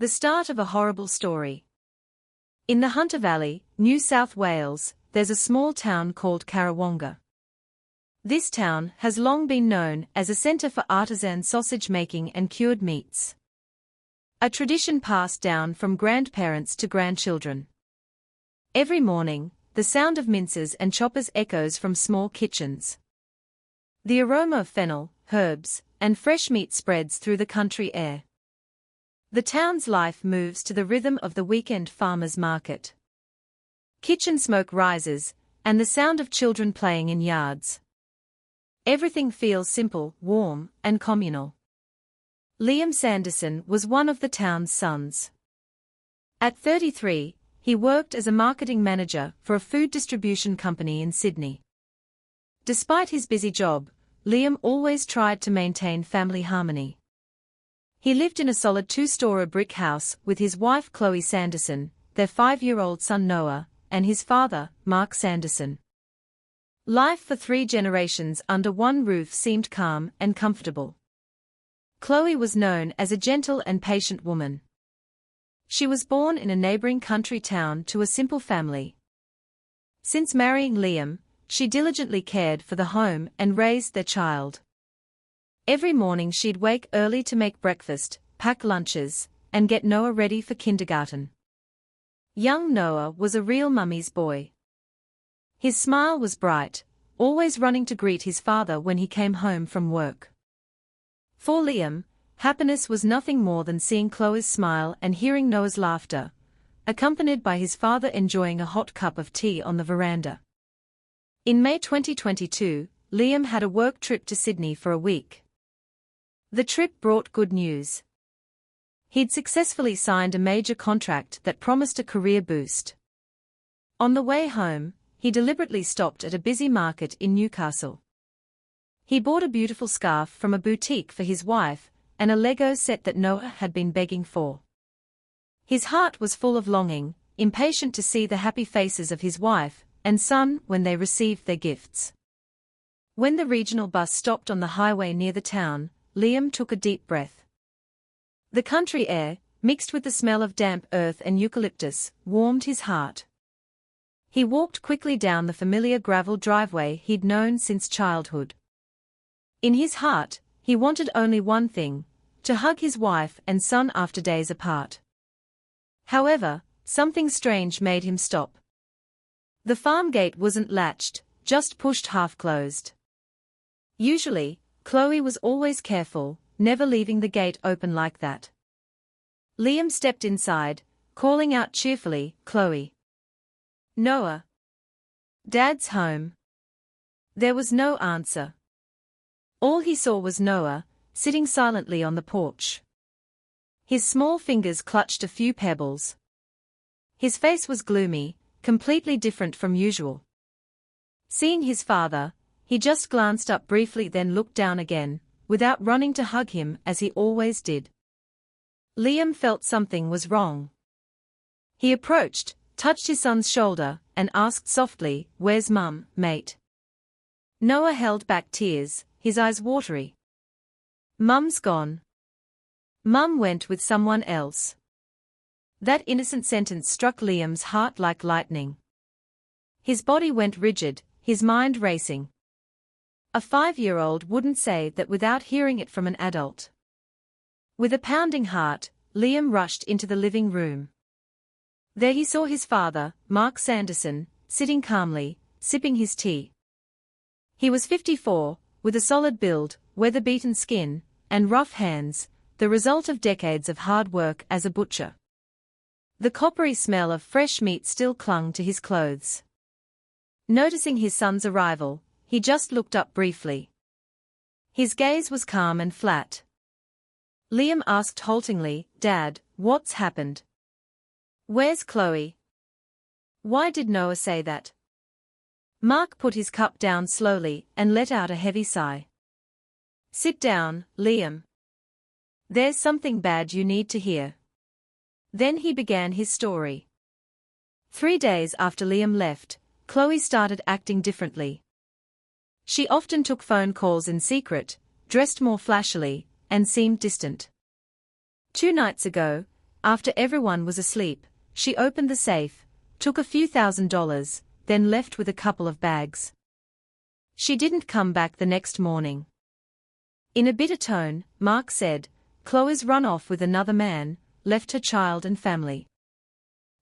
The start of a horrible story. In the Hunter Valley, New South Wales, there's a small town called Karawonga. This town has long been known as a centre for artisan sausage making and cured meats. A tradition passed down from grandparents to grandchildren. Every morning, the sound of mincers and choppers echoes from small kitchens. The aroma of fennel, herbs, and fresh meat spreads through the country air. The town's life moves to the rhythm of the weekend farmers' market. Kitchen smoke rises, and the sound of children playing in yards. Everything feels simple, warm, and communal. Liam Sanderson was one of the town's sons. At 33, he worked as a marketing manager for a food distribution company in Sydney. Despite his busy job, Liam always tried to maintain family harmony. He lived in a solid two-story brick house with his wife Chloe Sanderson, their 5-year-old son Noah, and his father, Mark Sanderson. Life for 3 generations under one roof seemed calm and comfortable. Chloe was known as a gentle and patient woman. She was born in a neighbouring country town to a simple family. Since marrying Liam, she diligently cared for the home and raised their child. Every morning she'd wake early to make breakfast, pack lunches, and get Noah ready for kindergarten. Young Noah was a real mummy's boy. His smile was bright, always running to greet his father when he came home from work. For Liam, happiness was nothing more than seeing Chloe's smile and hearing Noah's laughter, accompanied by his father enjoying a hot cup of tea on the veranda. In May 2022, Liam had a work trip to Sydney for a week. The trip brought good news. He'd successfully signed a major contract that promised a career boost. On the way home, he deliberately stopped at a busy market in Newcastle. He bought a beautiful scarf from a boutique for his wife, and a Lego set that Noah had been begging for. His heart was full of longing, impatient to see the happy faces of his wife and son when they received their gifts. When the regional bus stopped on the highway near the town, Liam took a deep breath. The country air, mixed with the smell of damp earth and eucalyptus, warmed his heart. He walked quickly down the familiar gravel driveway he'd known since childhood. In his heart, he wanted only one thing: to hug his wife and son after days apart. However, something strange made him stop. The farm gate wasn't latched, just pushed half-closed. Usually, Chloe was always careful, never leaving the gate open like that. Liam stepped inside, calling out cheerfully, "Chloe. Noah. Dad's home." There was no answer. All he saw was Noah, sitting silently on the porch. His small fingers clutched a few pebbles. His face was gloomy, completely different from usual. Seeing his father, he just glanced up briefly, then looked down again, without running to hug him as he always did. Liam felt something was wrong. He approached, touched his son's shoulder, and asked softly, "Where's Mum, mate?" Noah held back tears, his eyes watery. "Mum's gone. Mum went with someone else." That innocent sentence struck Liam's heart like lightning. His body went rigid, his mind racing. A 5-year-old wouldn't say that without hearing it from an adult. With a pounding heart, Liam rushed into the living room. There he saw his father, Mark Sanderson, sitting calmly, sipping his tea. He was 54, with a solid build, weather-beaten skin, and rough hands, the result of decades of hard work as a butcher. The coppery smell of fresh meat still clung to his clothes. Noticing his son's arrival, he just looked up briefly. His gaze was calm and flat. Liam asked haltingly, "Dad, what's happened? Where's Chloe? Why did Noah say that?" Mark put his cup down slowly and let out a heavy sigh. "Sit down, Liam. There's something bad you need to hear." Then he began his story. 3 days after Liam left, Chloe started acting differently. She often took phone calls in secret, dressed more flashily, and seemed distant. 2 nights ago, After everyone was asleep, she opened the safe, took a few $1,000s, then left with a couple of bags. She didn't come back the next morning. In a bitter tone, Mark said, "Chloe's run off with another man, left her child and family."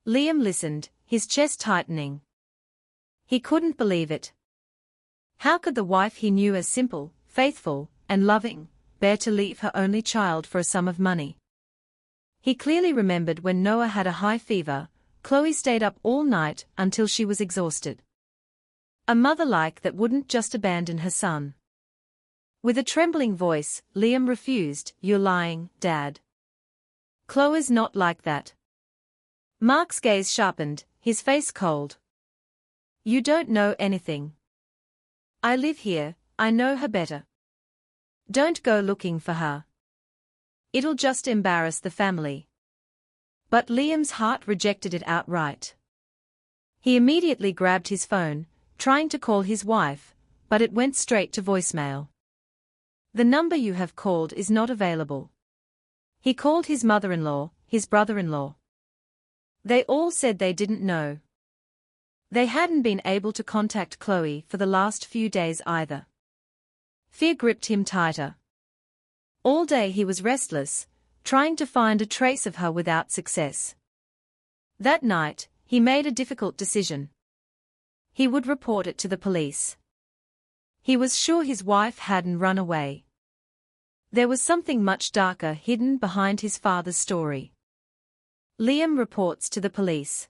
Liam listened, his chest tightening. He couldn't believe it. How could the wife he knew as simple, faithful, and loving, bear to leave her only child for a sum of money? He clearly remembered when Noah had a high fever, Chloe stayed up all night until she was exhausted. A mother like that wouldn't just abandon her son. With a trembling voice, Liam refused. "You're lying, Dad. Chloe's not like that." Mark's gaze sharpened, his face cold. "You don't know anything. I live here, I know her better. Don't go looking for her. It'll just embarrass the family." But Liam's heart rejected it outright. He immediately grabbed his phone, trying to call his wife, but it went straight to voicemail. "The number you have called is not available." He called his mother-in-law, his brother-in-law. They all said they didn't know. They hadn't been able to contact Chloe for the last few days either. Fear gripped him tighter. All day he was restless, trying to find a trace of her without success. That night, he made a difficult decision. He would report it to the police. He was sure his wife hadn't run away. There was something much darker hidden behind his father's story. Liam reports to the police.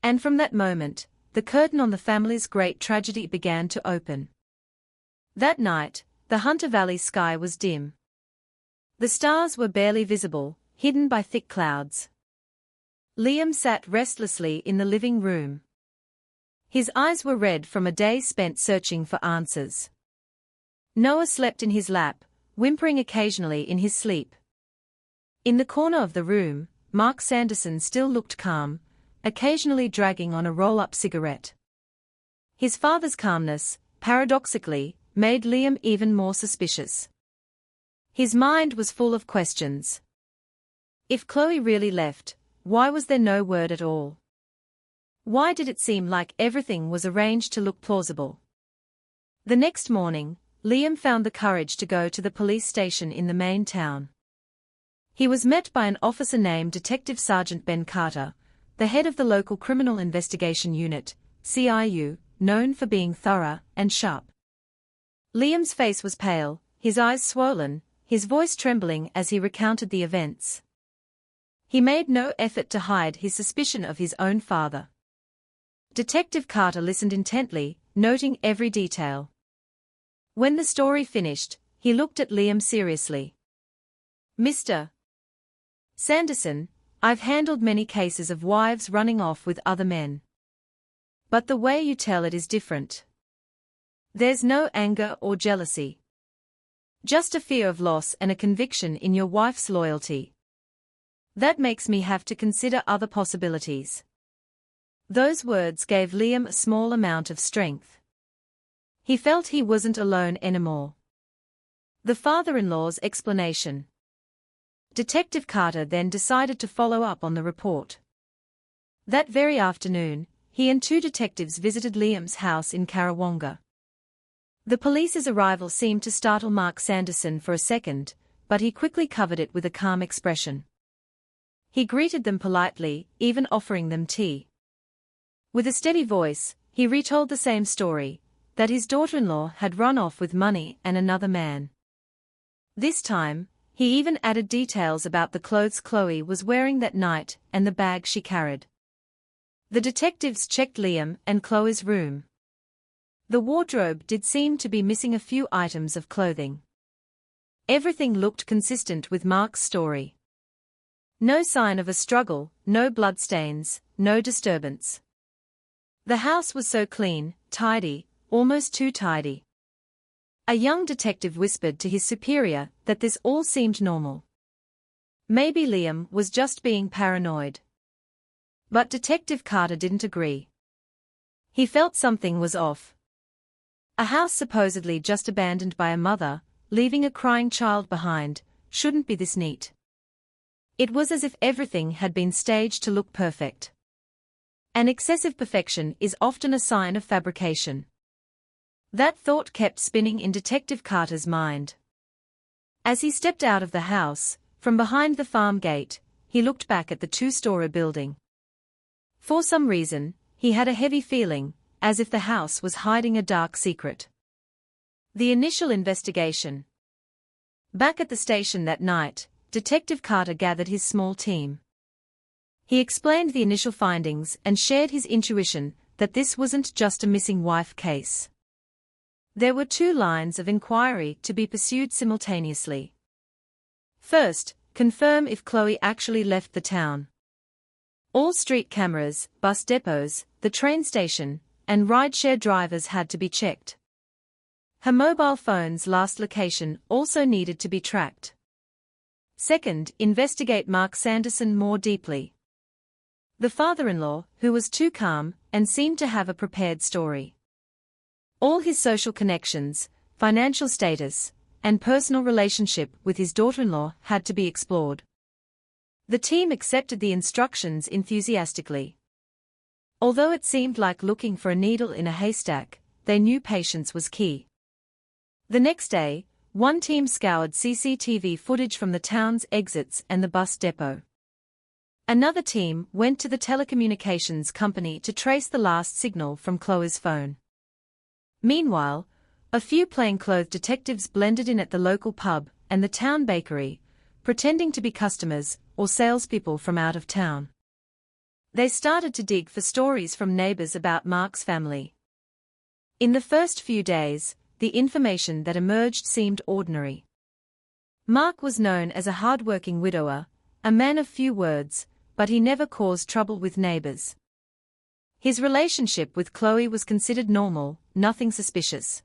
And from that moment, the curtain on the family's great tragedy began to open. That night, the Hunter Valley sky was dim. The stars were barely visible, hidden by thick clouds. Liam sat restlessly in the living room. His eyes were red from a day spent searching for answers. Noah slept in his lap, whimpering occasionally in his sleep. In the corner of the room, Mark Sanderson still looked calm, occasionally dragging on a roll-up cigarette. His father's calmness, paradoxically, made Liam even more suspicious. His mind was full of questions. If Chloe really left, why was there no word at all? Why did it seem like everything was arranged to look plausible? The next morning, Liam found the courage to go to the police station in the main town. He was met by an officer named Detective Sergeant Ben Carter, the head of the local Criminal Investigation Unit, CIU, known for being thorough and sharp. Liam's face was pale, his eyes swollen, his voice trembling as he recounted the events. He made no effort to hide his suspicion of his own father. Detective Carter listened intently, noting every detail. When the story finished, he looked at Liam seriously. "Mr. Sanderson, I've handled many cases of wives running off with other men. But the way you tell it is different. There's no anger or jealousy. Just a fear of loss and a conviction in your wife's loyalty. That makes me have to consider other possibilities." Those words gave Liam a small amount of strength. He felt he wasn't alone anymore. The father-in-law's explanation. Detective Carter then decided to follow up on the report. That very afternoon, he and two detectives visited Liam's house in Karawonga. The police's arrival seemed to startle Mark Sanderson for a second, but he quickly covered it with a calm expression. He greeted them politely, even offering them tea. With a steady voice, he retold the same story, that his daughter-in-law had run off with money and another man. This time, he even added details about the clothes Chloe was wearing that night and the bag she carried. The detectives checked Liam and Chloe's room. The wardrobe did seem to be missing a few items of clothing. Everything looked consistent with Mark's story. No sign of a struggle, no bloodstains, no disturbance. The house was so clean, tidy, almost too tidy. A young detective whispered to his superior that this all seemed normal. Maybe Liam was just being paranoid. But Detective Carter didn't agree. He felt something was off. A house supposedly just abandoned by a mother, leaving a crying child behind, shouldn't be this neat. It was as if everything had been staged to look perfect. And excessive perfection is often a sign of fabrication. That thought kept spinning in Detective Carter's mind. As he stepped out of the house, from behind the farm gate, he looked back at the two-story building. For some reason, he had a heavy feeling, as if the house was hiding a dark secret. The initial investigation. Back at the station that night, Detective Carter gathered his small team. He explained the initial findings and shared his intuition that this wasn't just a missing wife case. There were two lines of inquiry to be pursued simultaneously. First, confirm if Chloe actually left the town. All street cameras, bus depots, the train station, and rideshare drivers had to be checked. Her mobile phone's last location also needed to be tracked. Second, investigate Mark Sanderson more deeply. The father-in-law, who was too calm and seemed to have a prepared story. All his social connections, financial status, and personal relationship with his daughter-in-law had to be explored. The team accepted the instructions enthusiastically. Although it seemed like looking for a needle in a haystack, they knew patience was key. The next day, one team scoured CCTV footage from the town's exits and the bus depot. Another team went to the telecommunications company to trace the last signal from Chloe's phone. Meanwhile, a few plainclothes detectives blended in at the local pub and the town bakery, pretending to be customers or salespeople from out of town. They started to dig for stories from neighbors about Mark's family. In the first few days, the information that emerged seemed ordinary. Mark was known as a hard-working widower, a man of few words, but he never caused trouble with neighbors. His relationship with Chloe was considered normal, nothing suspicious.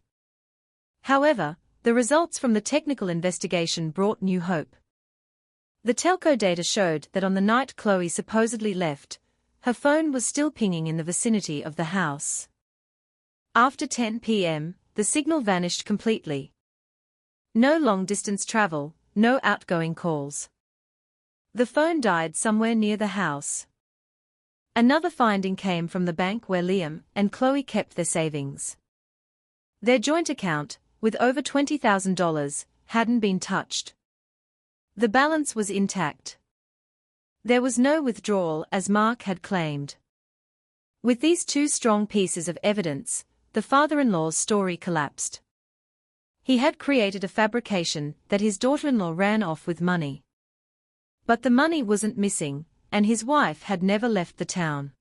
However, the results from the technical investigation brought new hope. The telco data showed that on the night Chloe supposedly left, her phone was still pinging in the vicinity of the house. After 10 p.m., the signal vanished completely. No long-distance travel, no outgoing calls. The phone died somewhere near the house. Another finding came from the bank where Liam and Chloe kept their savings. Their joint account, with over $20,000, hadn't been touched. The balance was intact. There was no withdrawal as Mark had claimed. With these two strong pieces of evidence, the father-in-law's story collapsed. He had created a fabrication that his daughter-in-law ran off with money. But the money wasn't missing, and his wife had never left the town.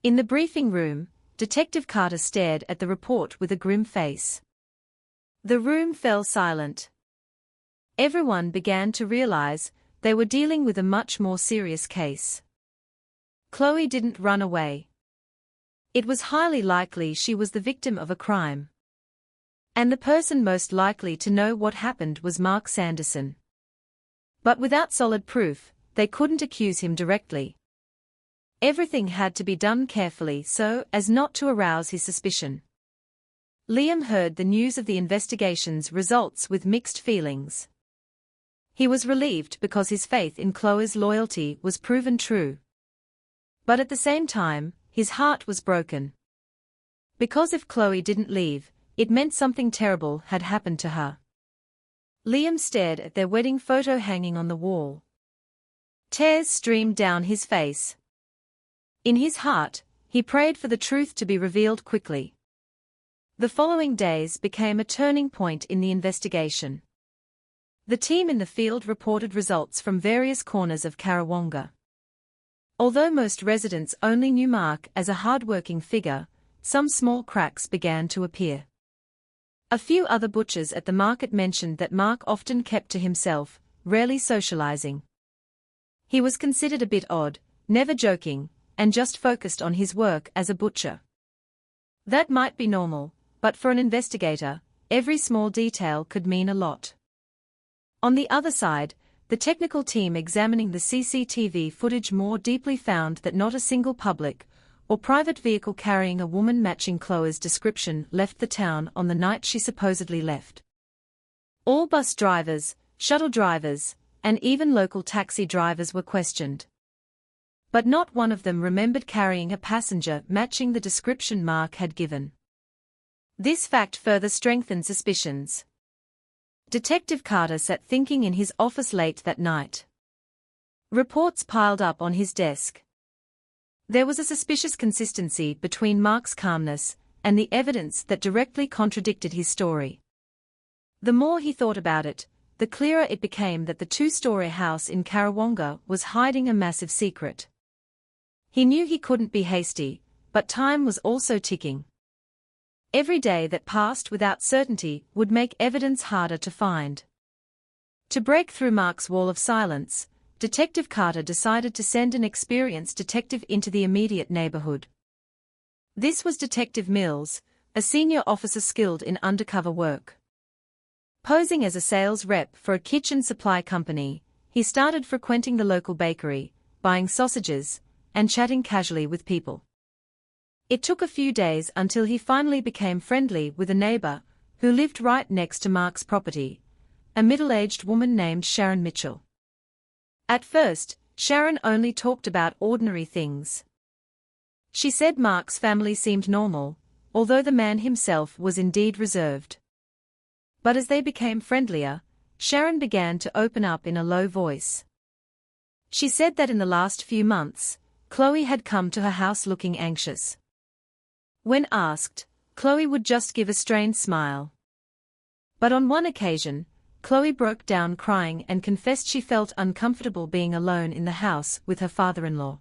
In the briefing room, Detective Carter stared at the report with a grim face. The room fell silent. Everyone began to realize they were dealing with a much more serious case. Chloe didn't run away. It was highly likely she was the victim of a crime. And the person most likely to know what happened was Mark Sanderson. But without solid proof, they couldn't accuse him directly. Everything had to be done carefully so as not to arouse his suspicion. Liam heard the news of the investigation's results with mixed feelings. He was relieved because his faith in Chloe's loyalty was proven true. But at the same time, his heart was broken. Because if Chloe didn't leave, it meant something terrible had happened to her. Liam stared at their wedding photo hanging on the wall. Tears streamed down his face. In his heart, he prayed for the truth to be revealed quickly. The following days became a turning point in the investigation. The team in the field reported results from various corners of Karawonga. Although most residents only knew Mark as a hard-working figure, some small cracks began to appear. A few other butchers at the market mentioned that Mark often kept to himself, rarely socializing. He was considered a bit odd, never joking, and just focused on his work as a butcher. That might be normal, but for an investigator, every small detail could mean a lot. On the other side, the technical team examining the CCTV footage more deeply found that not a single public or private vehicle carrying a woman matching Chloe's description left the town on the night she supposedly left. All bus drivers, shuttle drivers, and even local taxi drivers were questioned. But not one of them remembered carrying a passenger matching the description Mark had given. This fact further strengthened suspicions. Detective Carter sat thinking in his office late that night. Reports piled up on his desk. There was a suspicious consistency between Mark's calmness and the evidence that directly contradicted his story. The more he thought about it, the clearer it became that the two-story house in Karawonga was hiding a massive secret. He knew he couldn't be hasty, but time was also ticking. Every day that passed without certainty would make evidence harder to find. To break through Mark's wall of silence, Detective Carter decided to send an experienced detective into the immediate neighborhood. This was Detective Mills, a senior officer skilled in undercover work. Posing as a sales rep for a kitchen supply company, he started frequenting the local bakery, buying sausages, and chatting casually with people. It took a few days until he finally became friendly with a neighbor who lived right next to Mark's property, a middle-aged woman named Sharon Mitchell. At first, Sharon only talked about ordinary things. She said Mark's family seemed normal, although the man himself was indeed reserved. But as they became friendlier, Sharon began to open up in a low voice. She said that in the last few months, Chloe had come to her house looking anxious. When asked, Chloe would just give a strained smile. But on one occasion, Chloe broke down crying and confessed she felt uncomfortable being alone in the house with her father-in-law.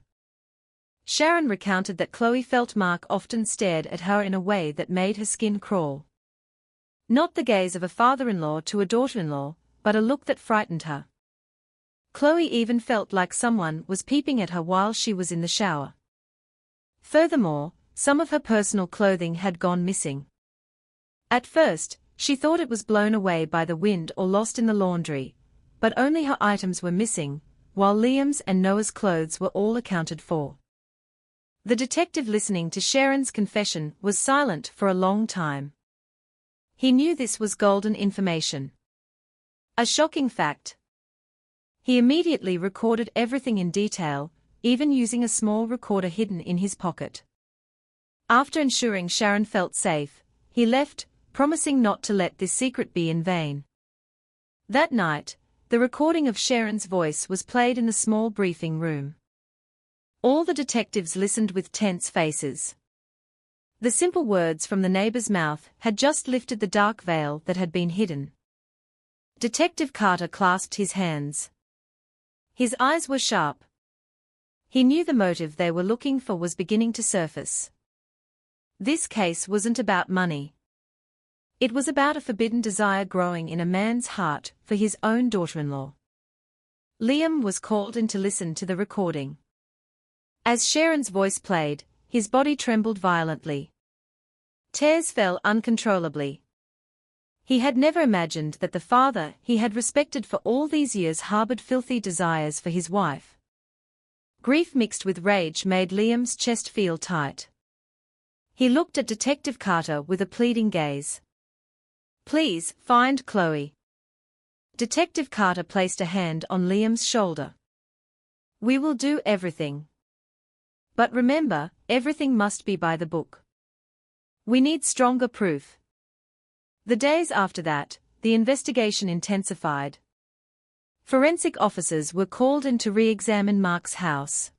Sharon recounted that Chloe felt Mark often stared at her in a way that made her skin crawl. Not the gaze of a father-in-law to a daughter-in-law, but a look that frightened her. Chloe even felt like someone was peeping at her while she was in the shower. Furthermore, some of her personal clothing had gone missing. At first, she thought it was blown away by the wind or lost in the laundry, but only her items were missing, while Liam's and Noah's clothes were all accounted for. The detective listening to Sharon's confession was silent for a long time. He knew this was golden information. A shocking fact. He immediately recorded everything in detail, even using a small recorder hidden in his pocket. After ensuring Sharon felt safe, he left, promising not to let this secret be in vain. That night, the recording of Sharon's voice was played in the small briefing room. All the detectives listened with tense faces. The simple words from the neighbor's mouth had just lifted the dark veil that had been hidden. Detective Carter clasped his hands. His eyes were sharp. He knew the motive they were looking for was beginning to surface. This case wasn't about money. It was about a forbidden desire growing in a man's heart for his own daughter-in-law. Liam was called in to listen to the recording. As Sharon's voice played, his body trembled violently. Tears fell uncontrollably. He had never imagined that the father he had respected for all these years harbored filthy desires for his wife. Grief mixed with rage made Liam's chest feel tight. He looked at Detective Carter with a pleading gaze. "Please, find Chloe." Detective Carter placed a hand on Liam's shoulder. "We will do everything. But remember, everything must be by the book. We need stronger proof." The days after that, the investigation intensified. Forensic officers were called in to re-examine Mark's house.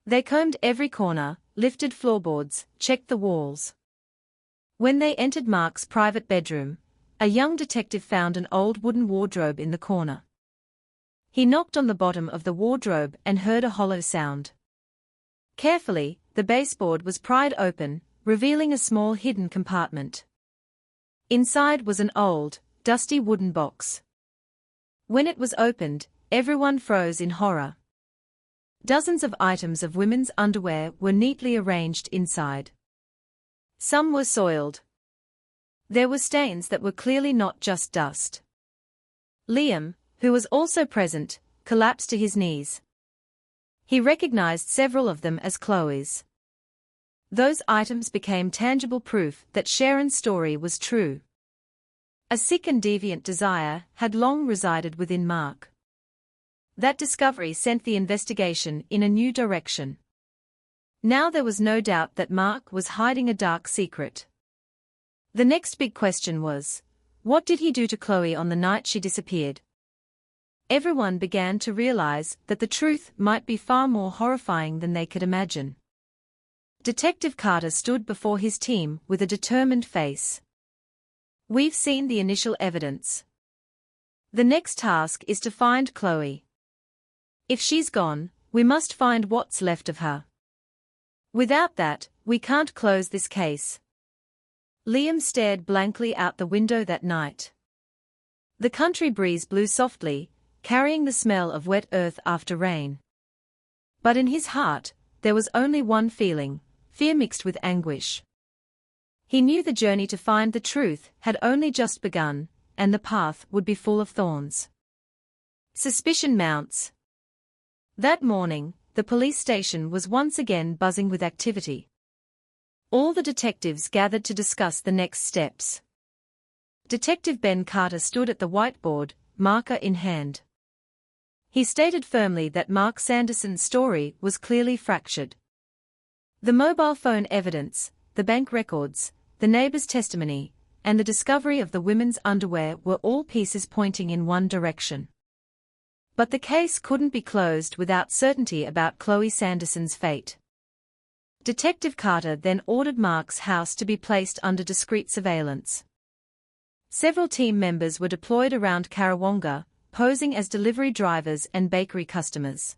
They combed every corner, lifted floorboards, checked the walls. When they entered Mark's private bedroom, a young detective found an old wooden wardrobe in the corner. He knocked on the bottom of the wardrobe and heard a hollow sound. Carefully, the baseboard was pried open, revealing a small hidden compartment. Inside was an old, dusty wooden box. When it was opened, everyone froze in horror. Dozens of items of women's underwear were neatly arranged inside. Some were soiled. There were stains that were clearly not just dust. Liam, who was also present, collapsed to his knees. He recognized several of them as Chloe's. Those items became tangible proof that Sharon's story was true. A sick and deviant desire had long resided within Mark. That discovery sent the investigation in a new direction. Now there was no doubt that Mark was hiding a dark secret. The next big question was, what did he do to Chloe on the night she disappeared? Everyone began to realize that the truth might be far more horrifying than they could imagine. Detective Carter stood before his team with a determined face. We've seen the initial evidence. The next task is to find Chloe. If she's gone, we must find what's left of her. Without that, we can't close this case. Liam stared blankly out the window that night. The country breeze blew softly, carrying the smell of wet earth after rain. But in his heart, there was only one feeling, fear mixed with anguish. He knew the journey to find the truth had only just begun, and the path would be full of thorns. Suspicion mounts. That morning, the police station was once again buzzing with activity. All the detectives gathered to discuss the next steps. Detective Ben Carter stood at the whiteboard, marker in hand. He stated firmly that Mark Sanderson's story was clearly fractured. The mobile phone evidence, the bank records, the neighbor's testimony, and the discovery of the women's underwear were all pieces pointing in one direction. But the case couldn't be closed without certainty about Chloe Sanderson's fate. Detective Carter then ordered Mark's house to be placed under discreet surveillance. Several team members were deployed around Karawonga, posing as delivery drivers and bakery customers.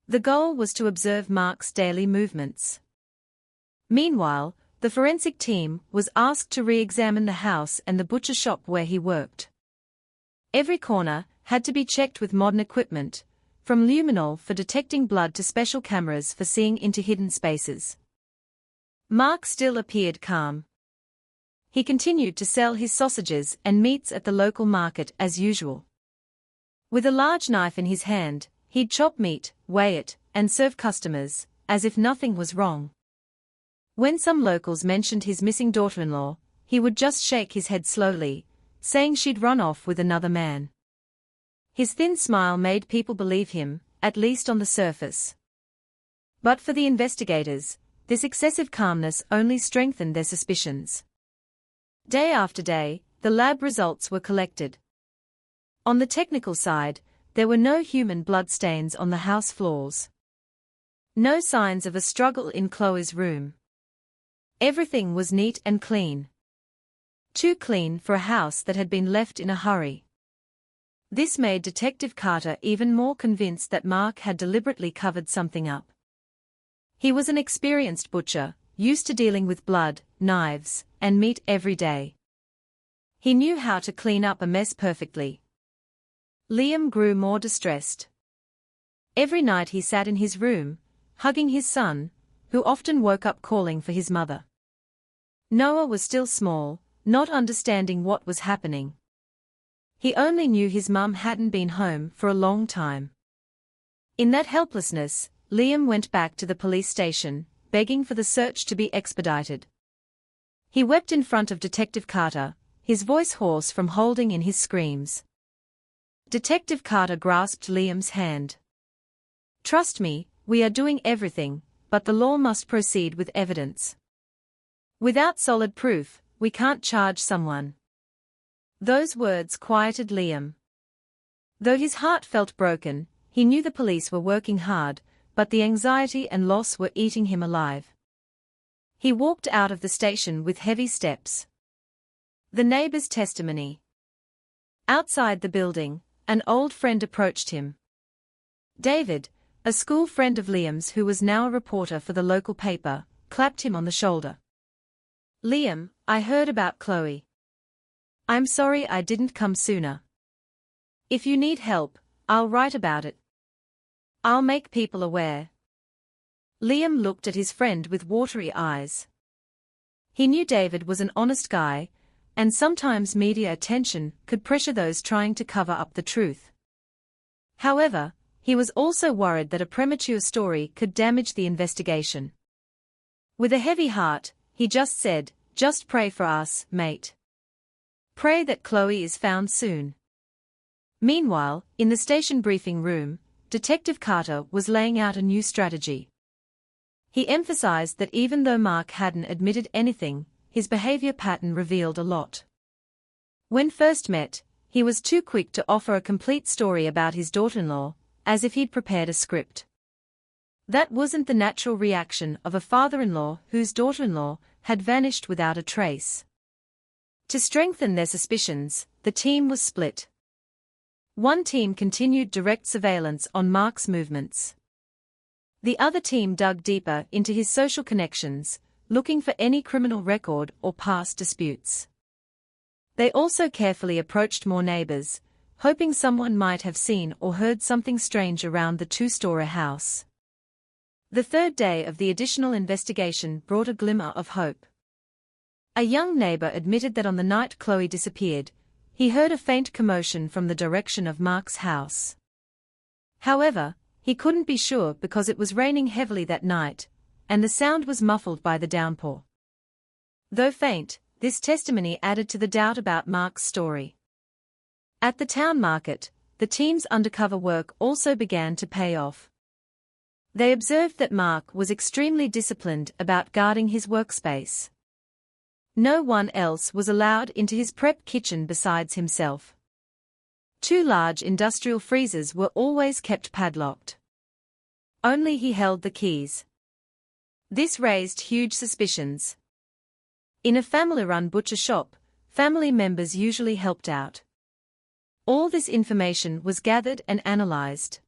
The goal was to observe Mark's daily movements. Meanwhile, the forensic team was asked to re-examine the house and the butcher shop where he worked. Every corner had to be checked with modern equipment, from luminol for detecting blood to special cameras for seeing into hidden spaces. Mark still appeared calm. He continued to sell his sausages and meats at the local market as usual. With a large knife in his hand, he'd chop meat, weigh it, and serve customers, as if nothing was wrong. When some locals mentioned his missing daughter-in-law, he would just shake his head slowly, saying she'd run off with another man. His thin smile made people believe him, at least on the surface. But for the investigators, this excessive calmness only strengthened their suspicions. Day after day, the lab results were collected. On the technical side, there were no human blood stains on the house floors. No signs of a struggle in Chloe's room. Everything was neat and clean. Too clean for a house that had been left in a hurry. This made Detective Carter even more convinced that Mark had deliberately covered something up. He was an experienced butcher, used to dealing with blood, knives, and meat every day. He knew how to clean up a mess perfectly. Liam grew more distressed. Every night he sat in his room, hugging his son, who often woke up calling for his mother. Noah was still small, not understanding what was happening. He only knew his mum hadn't been home for a long time. In that helplessness, Liam went back to the police station, begging for the search to be expedited. He wept in front of Detective Carter, his voice hoarse from holding in his screams. Detective Carter grasped Liam's hand. "Trust me, we are doing everything, but the law must proceed with evidence. Without solid proof, we can't charge someone." Those words quieted Liam. Though his heart felt broken, he knew the police were working hard, but the anxiety and loss were eating him alive. He walked out of the station with heavy steps. The neighbor's testimony. Outside the building, an old friend approached him. David, a school friend of Liam's who was now a reporter for the local paper, clapped him on the shoulder. "Liam, I heard about Chloe. I'm sorry I didn't come sooner. If you need help, I'll write about it. I'll make people aware." Liam looked at his friend with watery eyes. He knew David was an honest guy, and sometimes media attention could pressure those trying to cover up the truth. However, he was also worried that a premature story could damage the investigation. With a heavy heart, he just said, "Just pray for us, mate. Pray that Chloe is found soon." Meanwhile, in the station briefing room, Detective Carter was laying out a new strategy. He emphasized that even though Mark hadn't admitted anything, his behavior pattern revealed a lot. When first met, he was too quick to offer a complete story about his daughter-in-law, as if he'd prepared a script. That wasn't the natural reaction of a father-in-law whose daughter-in-law had vanished without a trace. To strengthen their suspicions, the team was split. One team continued direct surveillance on Mark's movements. The other team dug deeper into his social connections, looking for any criminal record or past disputes. They also carefully approached more neighbors, hoping someone might have seen or heard something strange around the two-story house. The third day of the additional investigation brought a glimmer of hope. A young neighbor admitted that on the night Chloe disappeared, he heard a faint commotion from the direction of Mark's house. However, he couldn't be sure because it was raining heavily that night, and the sound was muffled by the downpour. Though faint, this testimony added to the doubt about Mark's story. At the town market, the team's undercover work also began to pay off. They observed that Mark was extremely disciplined about guarding his workspace. No one else was allowed into his prep kitchen besides himself. 2 large industrial freezers were always kept padlocked. Only he held the keys. This raised huge suspicions. In a family-run butcher shop, family members usually helped out. All this information was gathered and analyzed.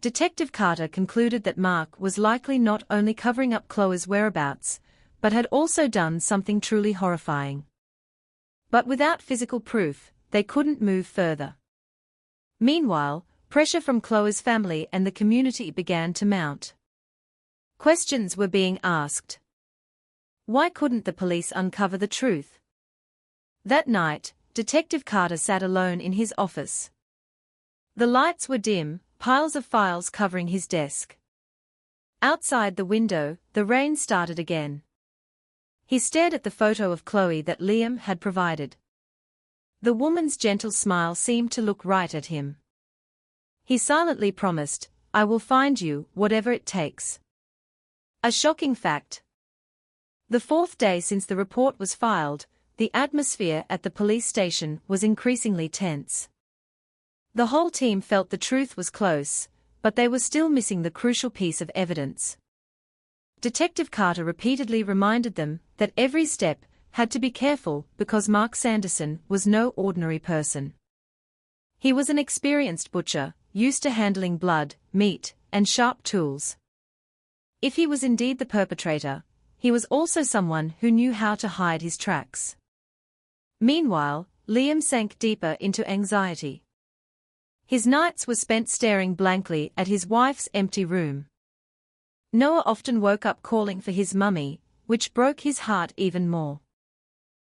Detective Carter concluded that Mark was likely not only covering up Chloe's whereabouts, but had also done something truly horrifying. But without physical proof, they couldn't move further. Meanwhile, pressure from Chloe's family and the community began to mount. Questions were being asked. Why couldn't the police uncover the truth? That night, Detective Carter sat alone in his office. The lights were dim, piles of files covering his desk. Outside the window, the rain started again. He stared at the photo of Chloe that Liam had provided. The woman's gentle smile seemed to look right at him. He silently promised, "I will find you, whatever it takes." A shocking fact. The 4th day since the report was filed, the atmosphere at the police station was increasingly tense. The whole team felt the truth was close, but they were still missing the crucial piece of evidence. Detective Carter repeatedly reminded them that every step had to be careful because Mark Sanderson was no ordinary person. He was an experienced butcher, used to handling blood, meat, and sharp tools. If he was indeed the perpetrator, he was also someone who knew how to hide his tracks. Meanwhile, Liam sank deeper into anxiety. His nights were spent staring blankly at his wife's empty room. Noah often woke up calling for his mummy, which broke his heart even more.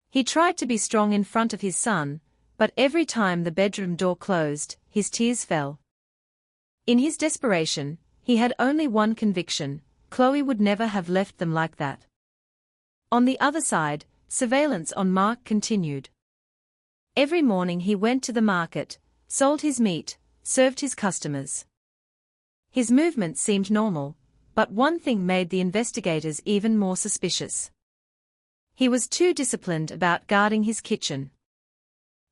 He tried to be strong in front of his son, but every time the bedroom door closed, his tears fell. In his desperation, he had only one conviction: Chloe would never have left them like that. On the other side, surveillance on Mark continued. Every morning he went to the market, sold his meat, served his customers. His movements seemed normal, but one thing made the investigators even more suspicious. He was too disciplined about guarding his kitchen.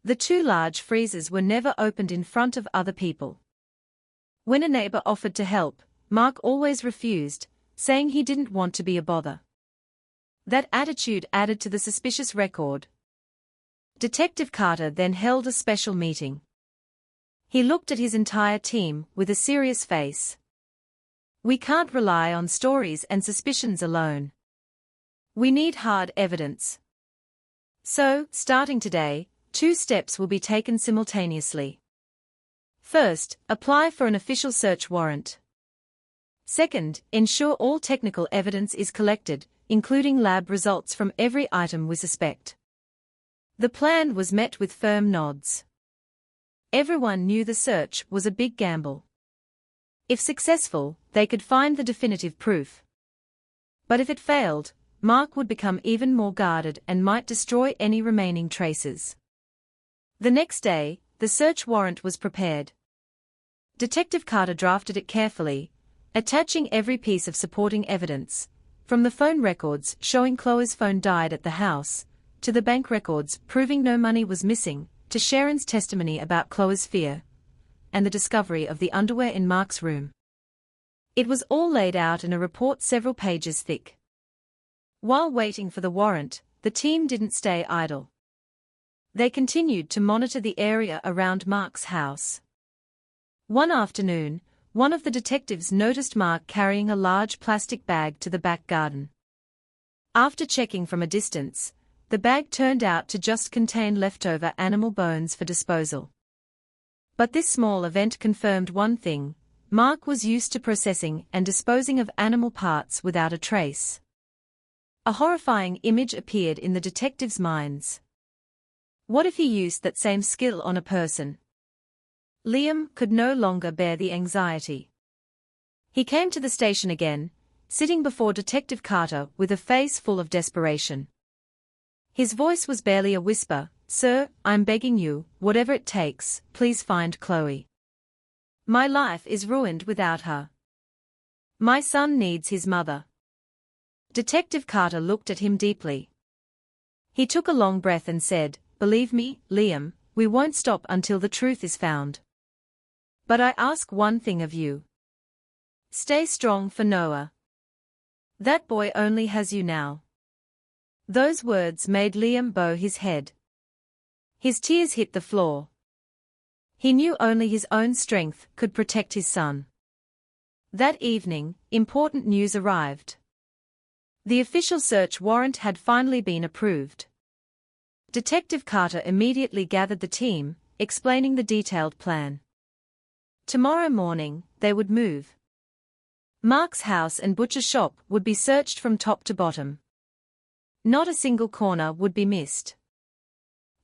The 2 large freezers were never opened in front of other people. When a neighbor offered to help, Mark always refused, saying he didn't want to be a bother. That attitude added to the suspicious record. Detective Carter then held a special meeting. He looked at his entire team with a serious face. "We can't rely on stories and suspicions alone. We need hard evidence. So, starting today, 2 steps will be taken simultaneously. First, apply for an official search warrant. Second, ensure all technical evidence is collected, including lab results from every item we suspect." The plan was met with firm nods. Everyone knew the search was a big gamble. If successful, they could find the definitive proof. But if it failed, Mark would become even more guarded and might destroy any remaining traces. The next day, the search warrant was prepared. Detective Carter drafted it carefully, attaching every piece of supporting evidence, from the phone records showing Chloe's phone died at the house, to the bank records proving no money was missing, to Sharon's testimony about Chloe's fear, and the discovery of the underwear in Mark's room. It was all laid out in a report several pages thick. While waiting for the warrant, the team didn't stay idle. They continued to monitor the area around Mark's house. One afternoon, one of the detectives noticed Mark carrying a large plastic bag to the back garden. After checking from a distance, the bag turned out to just contain leftover animal bones for disposal. But this small event confirmed one thing: Mark was used to processing and disposing of animal parts without a trace. A horrifying image appeared in the detectives' minds. What if he used that same skill on a person? Liam could no longer bear the anxiety. He came to the station again, sitting before Detective Carter with a face full of desperation. His voice was barely a whisper. "Sir, I'm begging you, whatever it takes, please find Chloe. My life is ruined without her. My son needs his mother." Detective Carter looked at him deeply. He took a long breath and said, "Believe me, Liam, we won't stop until the truth is found. But I ask one thing of you. Stay strong for Noah. That boy only has you now." Those words made Liam bow his head. His tears hit the floor. He knew only his own strength could protect his son. That evening, important news arrived. The official search warrant had finally been approved. Detective Carter immediately gathered the team, explaining the detailed plan. Tomorrow morning, they would move. Mark's house and butcher shop would be searched from top to bottom. Not a single corner would be missed.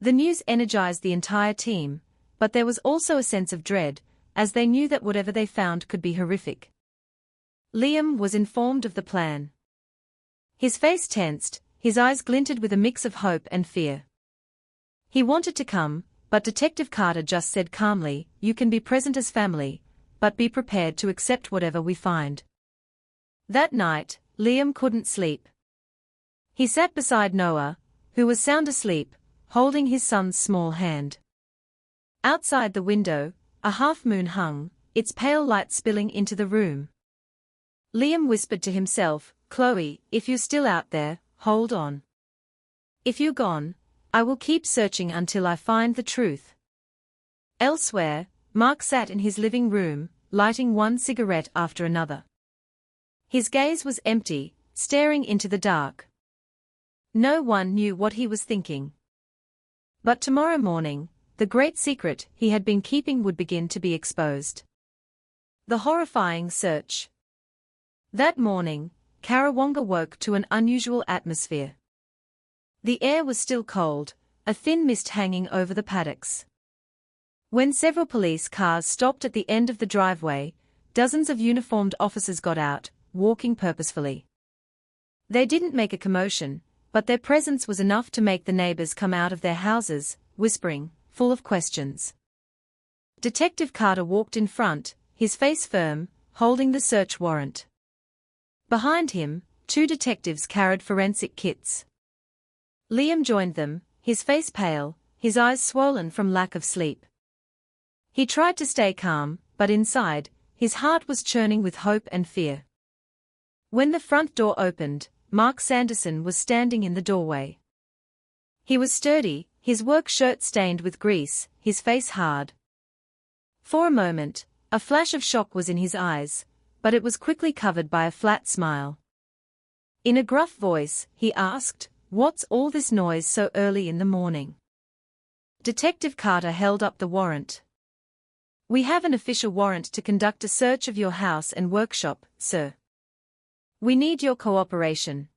The news energized the entire team, but there was also a sense of dread, as they knew that whatever they found could be horrific. Liam was informed of the plan. His face tensed, his eyes glinted with a mix of hope and fear. He wanted to come, but Detective Carter just said calmly, "You can be present as family, but be prepared to accept whatever we find." That night, Liam couldn't sleep. He sat beside Noah, who was sound asleep, holding his son's small hand. Outside the window, a half-moon hung, its pale light spilling into the room. Liam whispered to himself, "Chloe, if you're still out there, hold on. If you're gone, I will keep searching until I find the truth." Elsewhere, Mark sat in his living room, lighting one cigarette after another. His gaze was empty, staring into the dark. No one knew what he was thinking. But tomorrow morning, the great secret he had been keeping would begin to be exposed. The horrifying search. That morning, Karawonga woke to an unusual atmosphere. The air was still cold, a thin mist hanging over the paddocks. When several police cars stopped at the end of the driveway, dozens of uniformed officers got out, walking purposefully. They didn't make a commotion, but their presence was enough to make the neighbors come out of their houses, whispering, full of questions. Detective Carter walked in front, his face firm, holding the search warrant. Behind him, two detectives carried forensic kits. Liam joined them, his face pale, his eyes swollen from lack of sleep. He tried to stay calm, but inside, his heart was churning with hope and fear. When the front door opened, Mark Sanderson was standing in the doorway. He was sturdy, his work shirt stained with grease, his face hard. For a moment, a flash of shock was in his eyes, but it was quickly covered by a flat smile. In a gruff voice, he asked, "What's all this noise so early in the morning?" Detective Carter held up the warrant. "We have an official warrant to conduct a search of your house and workshop, sir. We need your cooperation."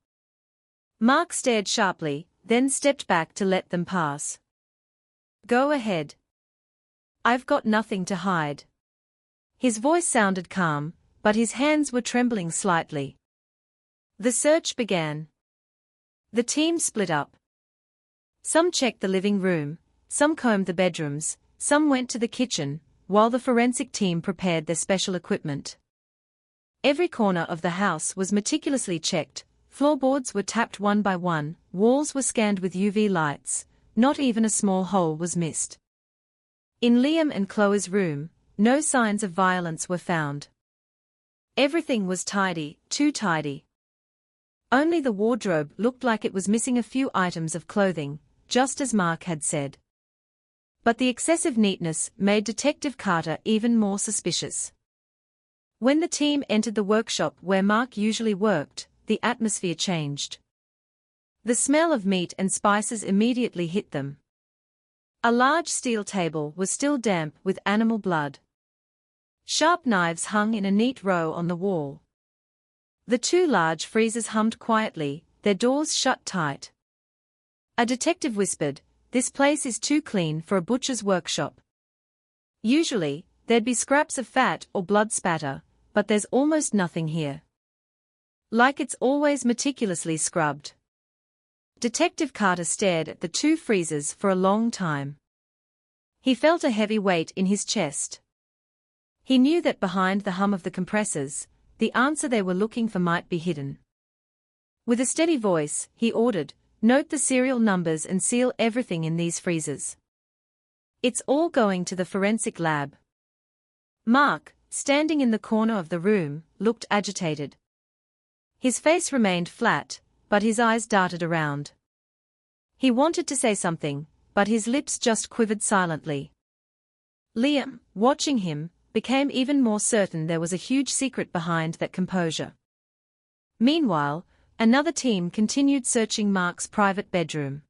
Mark stared sharply, then stepped back to let them pass. "Go ahead. I've got nothing to hide." His voice sounded calm, but his hands were trembling slightly. The search began. The team split up. Some checked the living room, some combed the bedrooms, some went to the kitchen, while the forensic team prepared their special equipment. Every corner of the house was meticulously checked, floorboards were tapped one by one, walls were scanned with UV lights, not even a small hole was missed. In Liam and Chloe's room, no signs of violence were found. Everything was tidy, too tidy. Only the wardrobe looked like it was missing a few items of clothing, just as Mark had said. But the excessive neatness made Detective Carter even more suspicious. When the team entered the workshop where Mark usually worked, the atmosphere changed. The smell of meat and spices immediately hit them. A large steel table was still damp with animal blood. Sharp knives hung in a neat row on the wall. The two large freezers hummed quietly, their doors shut tight. A detective whispered, "This place is too clean for a butcher's workshop. Usually, there'd be scraps of fat or blood spatter, but there's almost nothing here. Like it's always meticulously scrubbed." Detective Carter stared at the two freezers for a long time. He felt a heavy weight in his chest. He knew that behind the hum of the compressors, the answer they were looking for might be hidden. With a steady voice, he ordered, "Note the serial numbers and seal everything in these freezers. It's all going to the forensic lab." Mark, standing in the corner of the room, looked agitated. His face remained flat, but his eyes darted around. He wanted to say something, but his lips just quivered silently. Liam, watching him, became even more certain there was a huge secret behind that composure. Meanwhile, another team continued searching Mark's private bedroom.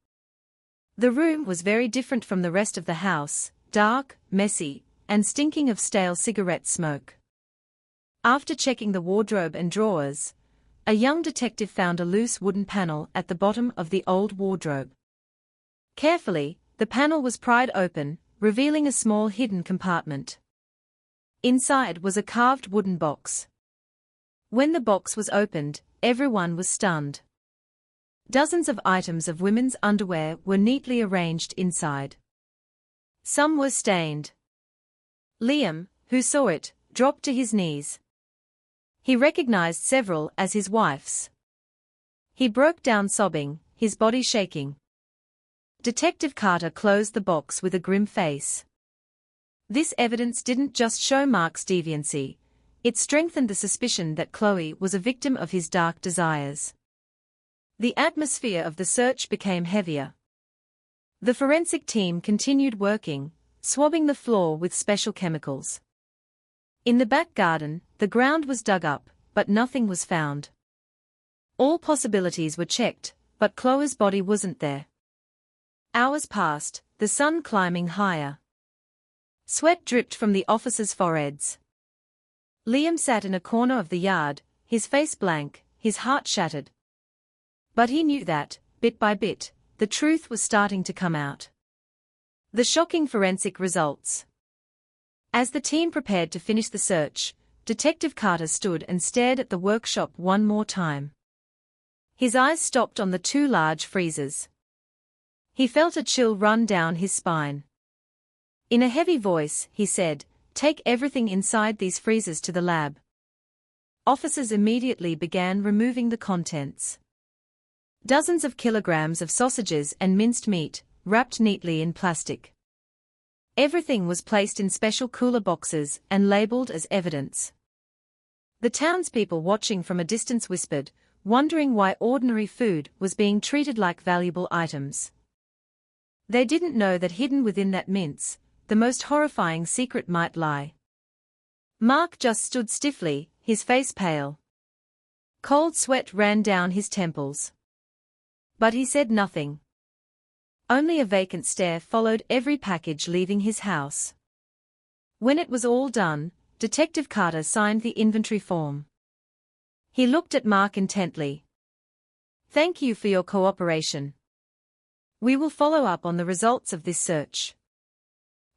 The room was very different from the rest of the house, dark, messy, and stinking of stale cigarette smoke. After checking the wardrobe and drawers, a young detective found a loose wooden panel at the bottom of the old wardrobe. Carefully, the panel was pried open, revealing a small hidden compartment. Inside was a carved wooden box. When the box was opened, everyone was stunned. Dozens of items of women's underwear were neatly arranged inside. Some were stained. Liam, who saw it, dropped to his knees. He recognized several as his wife's. He broke down sobbing, his body shaking. Detective Carter closed the box with a grim face. This evidence didn't just show Mark's deviancy, it strengthened the suspicion that Chloe was a victim of his dark desires. The atmosphere of the search became heavier. The forensic team continued working, swabbing the floor with special chemicals. In the back garden, the ground was dug up, but nothing was found. All possibilities were checked, but Chloe's body wasn't there. Hours passed, the sun climbing higher. Sweat dripped from the officers' foreheads. Liam sat in a corner of the yard, his face blank, his heart shattered. But he knew that, bit by bit, the truth was starting to come out. The shocking forensic results. As the team prepared to finish the search, Detective Carter stood and stared at the workshop one more time. His eyes stopped on the two large freezers. He felt a chill run down his spine. In a heavy voice, he said, "Take everything inside these freezers to the lab." Officers immediately began removing the contents. Dozens of kilograms of sausages and minced meat, wrapped neatly in plastic. Everything was placed in special cooler boxes and labeled as evidence. The townspeople watching from a distance whispered, wondering why ordinary food was being treated like valuable items. They didn't know that hidden within that mince, the most horrifying secret might lie. Mark just stood stiffly, his face pale. Cold sweat ran down his temples. But he said nothing. Only a vacant stare followed every package leaving his house. When it was all done, Detective Carter signed the inventory form. He looked at Mark intently. "Thank you for your cooperation. We will follow up on the results of this search."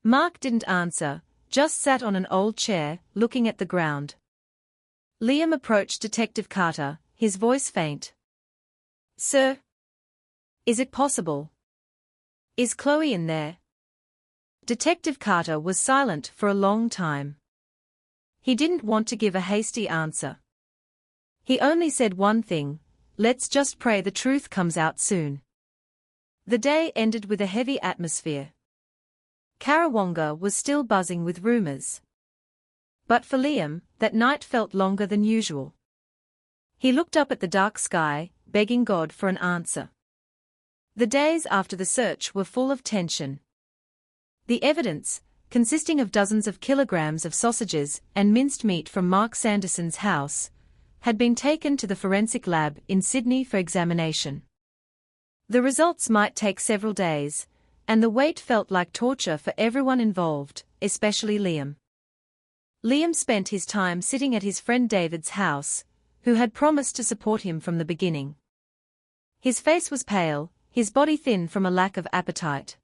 Mark didn't answer, just sat on an old chair, looking at the ground. Liam approached Detective Carter, his voice faint. "Sir? Is it possible? Is Chloe in there?" Detective Carter was silent for a long time. He didn't want to give a hasty answer. He only said one thing: let's just pray the truth comes out soon. The day ended with a heavy atmosphere. Karawonga was still buzzing with rumors. But for Liam, that night felt longer than usual. He looked up at the dark sky, begging God for an answer. The days after the search were full of tension. The evidence, consisting of dozens of kilograms of sausages and minced meat from Mark Sanderson's house, had been taken to the forensic lab in Sydney for examination. The results might take several days, and the wait felt like torture for everyone involved, especially Liam. Liam spent his time sitting at his friend David's house, who had promised to support him from the beginning. His face was pale, his body thin from a lack of appetite.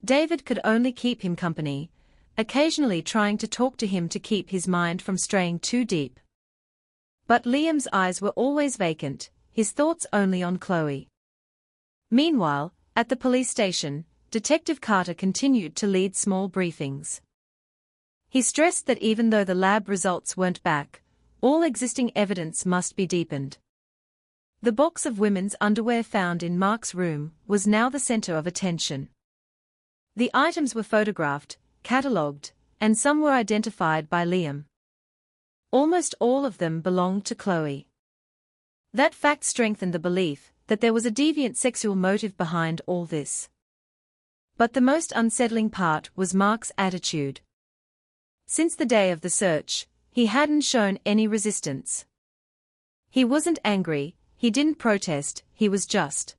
David could only keep him company, occasionally trying to talk to him to keep his mind from straying too deep. But Liam's eyes were always vacant, his thoughts only on Chloe. Meanwhile, at the police station, Detective Carter continued to lead small briefings. He stressed that even though the lab results weren't back, all existing evidence must be deepened. The box of women's underwear found in Mark's room was now the center of attention. The items were photographed, catalogued, and some were identified by Liam. Almost all of them belonged to Chloe. That fact strengthened the belief that there was a deviant sexual motive behind all this. But the most unsettling part was Mark's attitude. Since the day of the search, he hadn't shown any resistance. He wasn't angry, he didn't protest, he was just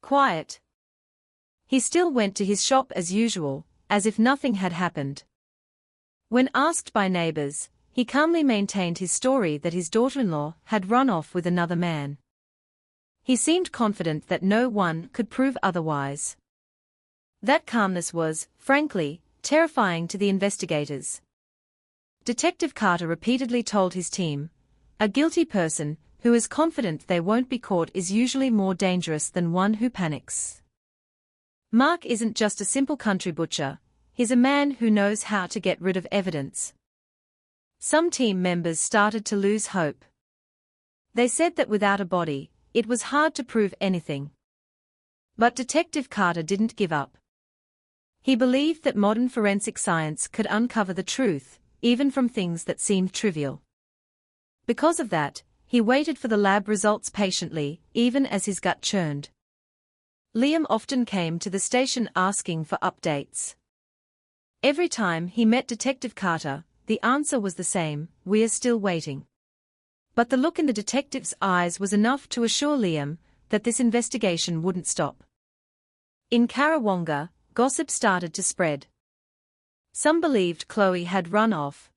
quiet. He still went to his shop as usual, as if nothing had happened. When asked by neighbors, he calmly maintained his story that his daughter-in-law had run off with another man. He seemed confident that no one could prove otherwise. That calmness was, frankly, terrifying to the investigators. Detective Carter repeatedly told his team, "A guilty person who is confident they won't be caught is usually more dangerous than one who panics. Mark isn't just a simple country butcher, he's a man who knows how to get rid of evidence." Some team members started to lose hope. They said that without a body, it was hard to prove anything. But Detective Carter didn't give up. He believed that modern forensic science could uncover the truth, even from things that seemed trivial. Because of that, he waited for the lab results patiently, even as his gut churned. Liam often came to the station asking for updates. Every time he met Detective Carter, the answer was the same: "We're still waiting." But the look in the detective's eyes was enough to assure Liam that this investigation wouldn't stop. In Karawonga, gossip started to spread. Some believed Chloe had run off.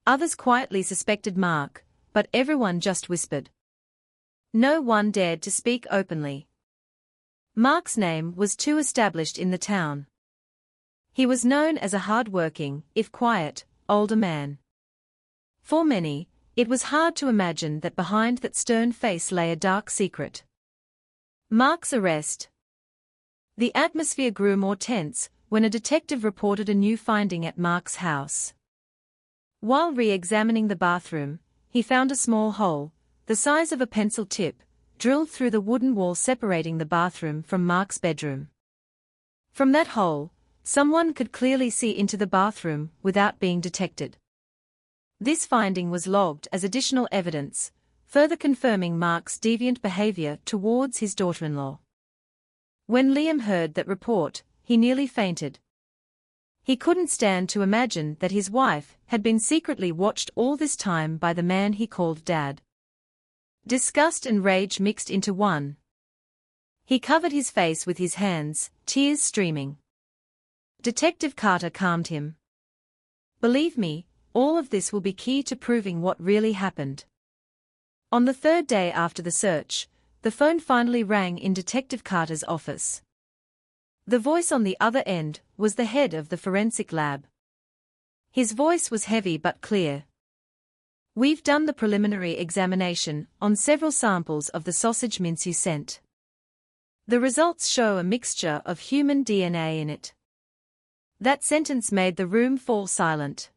Others quietly suspected Mark, but everyone just whispered. No one dared to speak openly. Mark's name was too established in the town. He was known as a hard-working, if quiet, older man. For many, it was hard to imagine that behind that stern face lay a dark secret. Mark's arrest. The atmosphere grew more tense when a detective reported a new finding at Mark's house. While re-examining the bathroom, he found a small hole, the size of a pencil tip, drilled through the wooden wall separating the bathroom from Mark's bedroom. From that hole, someone could clearly see into the bathroom without being detected. This finding was logged as additional evidence, further confirming Mark's deviant behavior towards his daughter-in-law. When Liam heard that report, he nearly fainted. He couldn't stand to imagine that his wife had been secretly watched all this time by the man he called Dad. Disgust and rage mixed into one. He covered his face with his hands, tears streaming. Detective Carter calmed him. "Believe me, all of this will be key to proving what really happened." On the third day after the search, the phone finally rang in Detective Carter's office. The voice on the other end was the head of the forensic lab. His voice was heavy but clear. "We've done the preliminary examination on several samples of the sausage mince you sent. The results show a mixture of human DNA in it. That sentence made the room fall silent.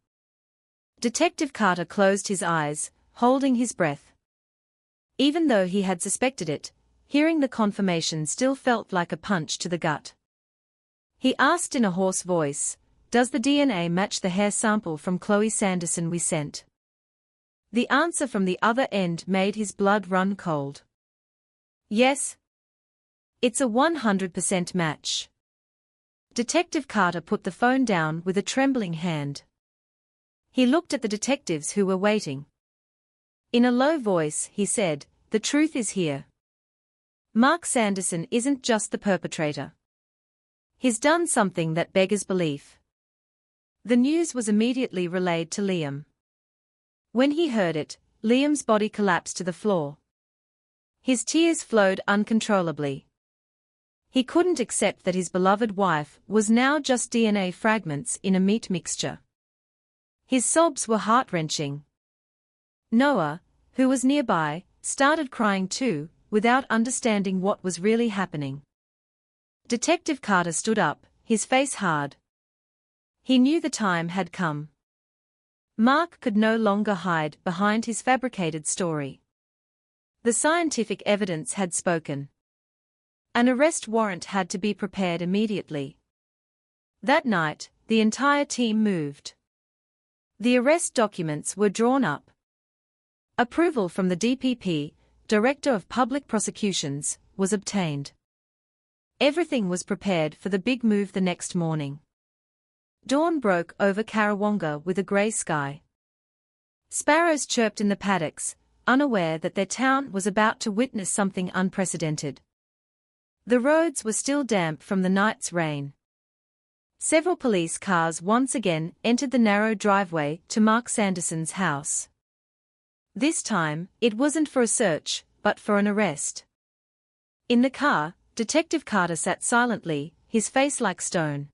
Detective Carter closed his eyes, holding his breath. Even though he had suspected it, hearing the confirmation still felt like a punch to the gut. He asked in a hoarse voice, "Does the DNA match the hair sample from Chloe Sanderson we sent?" The answer from the other end made his blood run cold. "Yes. It's a 100% match." Detective Carter put the phone down with a trembling hand. He looked at the detectives who were waiting. In a low voice, he said, "The truth is here. Mark Sanderson isn't just the perpetrator. He's done something that beggars belief." The news was immediately relayed to Liam. When he heard it, Liam's body collapsed to the floor. His tears flowed uncontrollably. He couldn't accept that his beloved wife was now just DNA fragments in a meat mixture. His sobs were heart-wrenching. Noah, who was nearby, started crying too, without understanding what was really happening. Detective Carter stood up, his face hard. He knew the time had come. Mark could no longer hide behind his fabricated story. The scientific evidence had spoken. An arrest warrant had to be prepared immediately. That night, the entire team moved. The arrest documents were drawn up. Approval from the DPP, Director of Public Prosecutions, was obtained. Everything was prepared for the big move the next morning. Dawn broke over Karawonga with a grey sky. Sparrows chirped in the paddocks, unaware that their town was about to witness something unprecedented. The roads were still damp from the night's rain. Several police cars once again entered the narrow driveway to Mark Sanderson's house. This time, it wasn't for a search, but for an arrest. In the car, Detective Carter sat silently, his face like stone.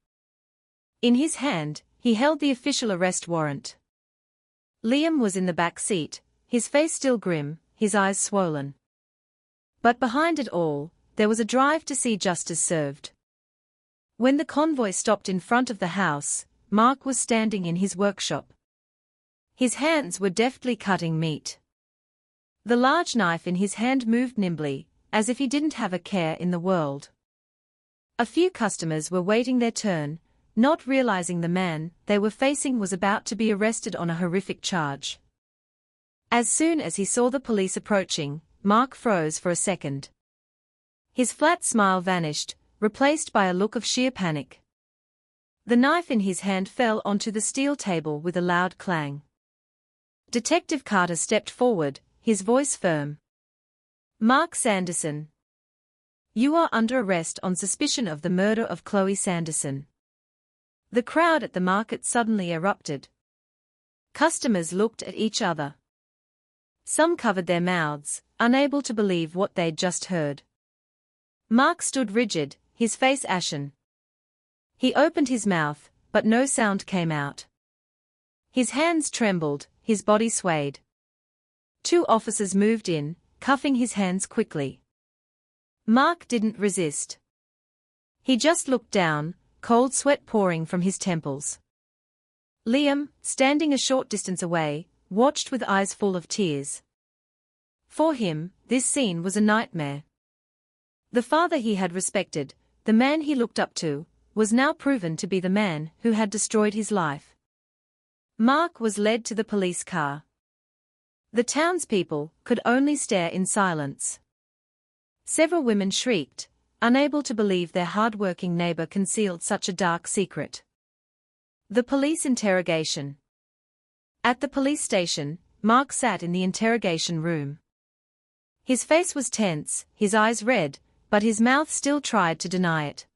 In his hand, he held the official arrest warrant. Liam was in the back seat, his face still grim, his eyes swollen. But behind it all, there was a drive to see justice served. When the convoy stopped in front of the house, Mark was standing in his workshop. His hands were deftly cutting meat. The large knife in his hand moved nimbly, as if he didn't have a care in the world. A few customers were waiting their turn, not realizing the man they were facing was about to be arrested on a horrific charge. As soon as he saw the police approaching, Mark froze for a second. His flat smile vanished, replaced by a look of sheer panic. The knife in his hand fell onto the steel table with a loud clang. Detective Carter stepped forward, his voice firm. "Mark Sanderson. You are under arrest on suspicion of the murder of Chloe Sanderson." The crowd at the market suddenly erupted. Customers looked at each other. Some covered their mouths, unable to believe what they'd just heard. Mark stood rigid, his face ashen. He opened his mouth, but no sound came out. His hands trembled, his body swayed. Two officers moved in, cuffing his hands quickly. Mark didn't resist. He just looked down, cold sweat pouring from his temples. Liam, standing a short distance away, watched with eyes full of tears. For him, this scene was a nightmare. The father he had respected, the man he looked up to, was now proven to be the man who had destroyed his life. Mark was led to the police car. The townspeople could only stare in silence. Several women shrieked, unable to believe their hard-working neighbor concealed such a dark secret. The police interrogation. At the police station, Mark sat in the interrogation room. His face was tense, his eyes red, but his mouth still tried to deny it.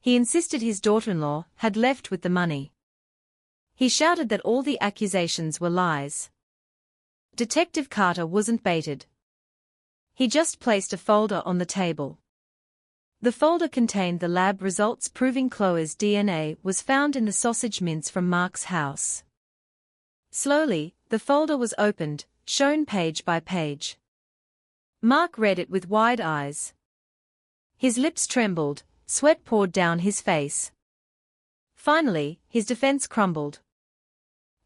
He insisted his daughter-in-law had left with the money. He shouted that all the accusations were lies. Detective Carter wasn't baited. He just placed a folder on the table. The folder contained the lab results proving Chloe's DNA was found in the sausage mince from Mark's house. Slowly, the folder was opened, shown page by page. Mark read it with wide eyes. His lips trembled, sweat poured down his face. Finally, his defense crumbled.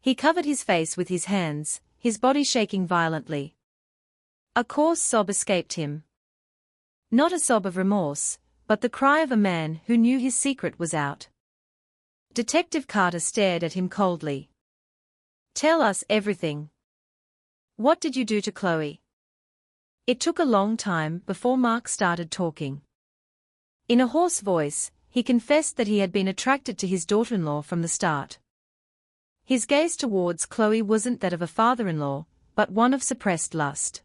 He covered his face with his hands, his body shaking violently. A coarse sob escaped him. Not a sob of remorse, but the cry of a man who knew his secret was out. Detective Carter stared at him coldly. "Tell us everything. What did you do to Chloe?" It took a long time before Mark started talking. In a hoarse voice, he confessed that he had been attracted to his daughter-in-law from the start. His gaze towards Chloe wasn't that of a father-in-law, but one of suppressed lust.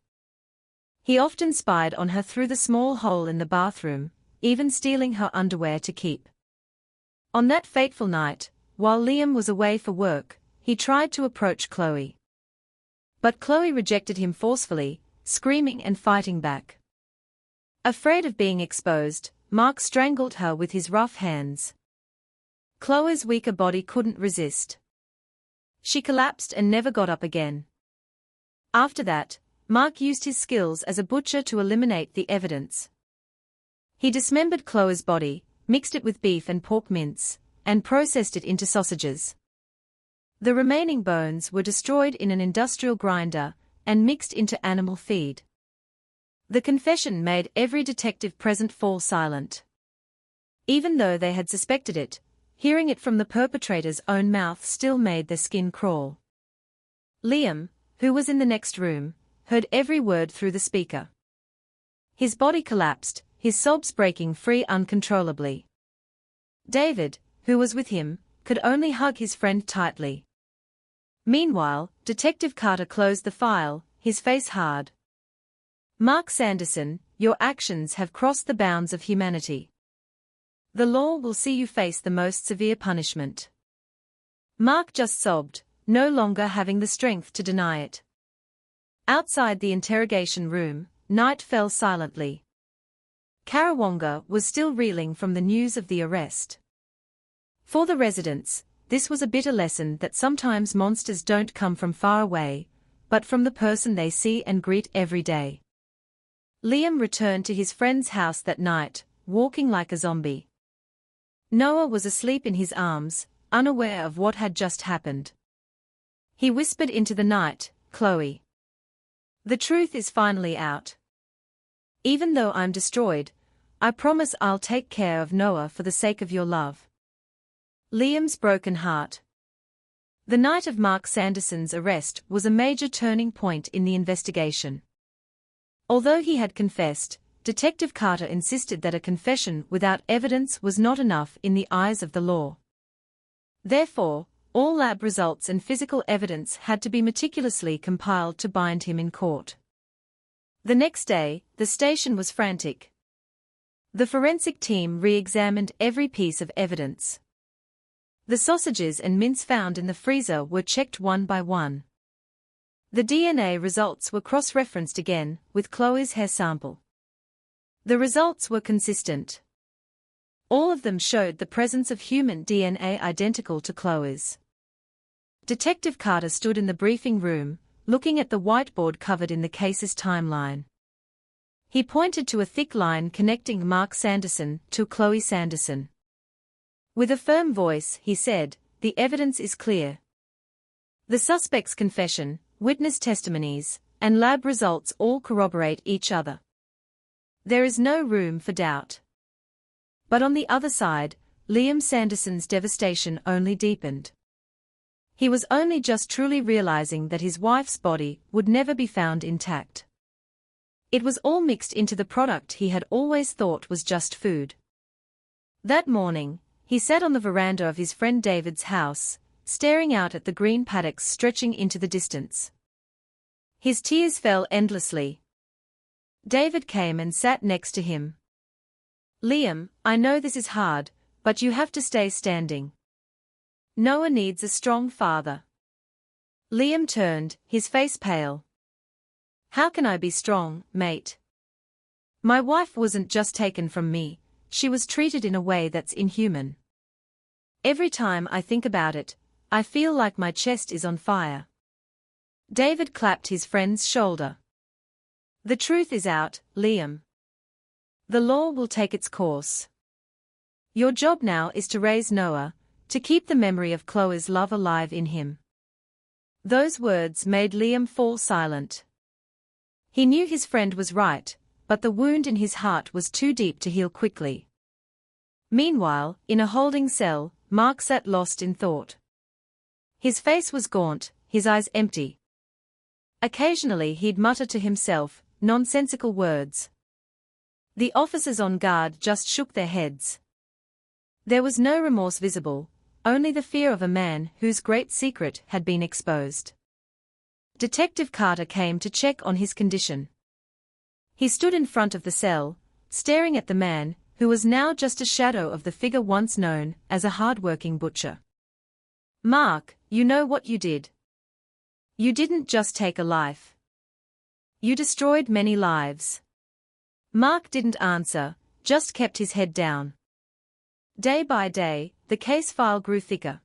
He often spied on her through the small hole in the bathroom, even stealing her underwear to keep. On that fateful night, while Liam was away for work, he tried to approach Chloe. But Chloe rejected him forcefully, screaming and fighting back. Afraid of being exposed, Mark strangled her with his rough hands. Chloe's weaker body couldn't resist. She collapsed and never got up again. After that, Mark used his skills as a butcher to eliminate the evidence. He dismembered Chloe's body, mixed it with beef and pork mince, and processed it into sausages. The remaining bones were destroyed in an industrial grinder and mixed into animal feed. The confession made every detective present fall silent. Even though they had suspected it, hearing it from the perpetrator's own mouth still made their skin crawl. Liam, who was in the next room, heard every word through the speaker. His body collapsed, his sobs breaking free uncontrollably. David, who was with him, could only hug his friend tightly. Meanwhile, Detective Carter closed the file, his face hard. "Mark Sanderson, your actions have crossed the bounds of humanity. The law will see you face the most severe punishment." Mark just sobbed, no longer having the strength to deny it. Outside the interrogation room, night fell silently. Karawonga was still reeling from the news of the arrest. For the residents, this was a bitter lesson that sometimes monsters don't come from far away, but from the person they see and greet every day. Liam returned to his friend's house that night, walking like a zombie. Noah was asleep in his arms, unaware of what had just happened. He whispered into the night, "Chloe. The truth is finally out. Even though I'm destroyed, I promise I'll take care of Noah for the sake of your love." Liam's broken heart. The night of Mark Sanderson's arrest was a major turning point in the investigation. Although he had confessed, Detective Carter insisted that a confession without evidence was not enough in the eyes of the law. Therefore, all lab results and physical evidence had to be meticulously compiled to bind him in court. The next day, the station was frantic. The forensic team re-examined every piece of evidence. The sausages and mince found in the freezer were checked one by one. The DNA results were cross-referenced again, with Chloe's hair sample. The results were consistent. All of them showed the presence of human DNA identical to Chloe's. Detective Carter stood in the briefing room, looking at the whiteboard covered in the case's timeline. He pointed to a thick line connecting Mark Sanderson to Chloe Sanderson. With a firm voice, he said, "The evidence is clear. The suspect's confession, witness testimonies, and lab results all corroborate each other. There is no room for doubt." But on the other side, Liam Sanderson's devastation only deepened. He was only just truly realizing that his wife's body would never be found intact. It was all mixed into the product he had always thought was just food. That morning, he sat on the veranda of his friend David's house, staring out at the green paddocks stretching into the distance. His tears fell endlessly. David came and sat next to him. "Liam, I know this is hard, but you have to stay standing. Noah needs a strong father." Liam turned, his face pale. "How can I be strong, mate? My wife wasn't just taken from me, she was treated in a way that's inhuman. Every time I think about it, I feel like my chest is on fire." David clapped his friend's shoulder. "The truth is out, Liam. The law will take its course. Your job now is to raise Noah, to keep the memory of Chloe's love alive in him. Those words made Liam fall silent. He knew his friend was right, but the wound in his heart was too deep to heal quickly. Meanwhile, in a holding cell, Mark sat lost in thought. His face was gaunt, his eyes empty. Occasionally he'd mutter to himself nonsensical words. The officers on guard just shook their heads. There was no remorse visible, only the fear of a man whose great secret had been exposed. Detective Carter came to check on his condition. He stood in front of the cell, staring at the man, who was now just a shadow of the figure once known as a hard-working butcher. "Mark, you know what you did. You didn't just take a life. You destroyed many lives." Mark didn't answer, just kept his head down. Day by day, the case file grew thicker.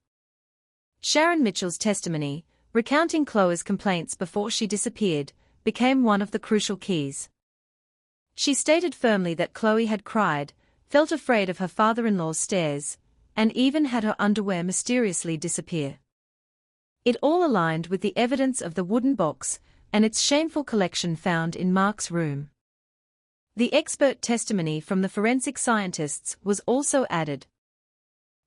Sharon Mitchell's testimony, recounting Chloe's complaints before she disappeared, became one of the crucial keys. She stated firmly that Chloe had cried, felt afraid of her father-in-law's stares, and even had her underwear mysteriously disappear. It all aligned with the evidence of the wooden box and its shameful collection found in Mark's room. The expert testimony from the forensic scientists was also added.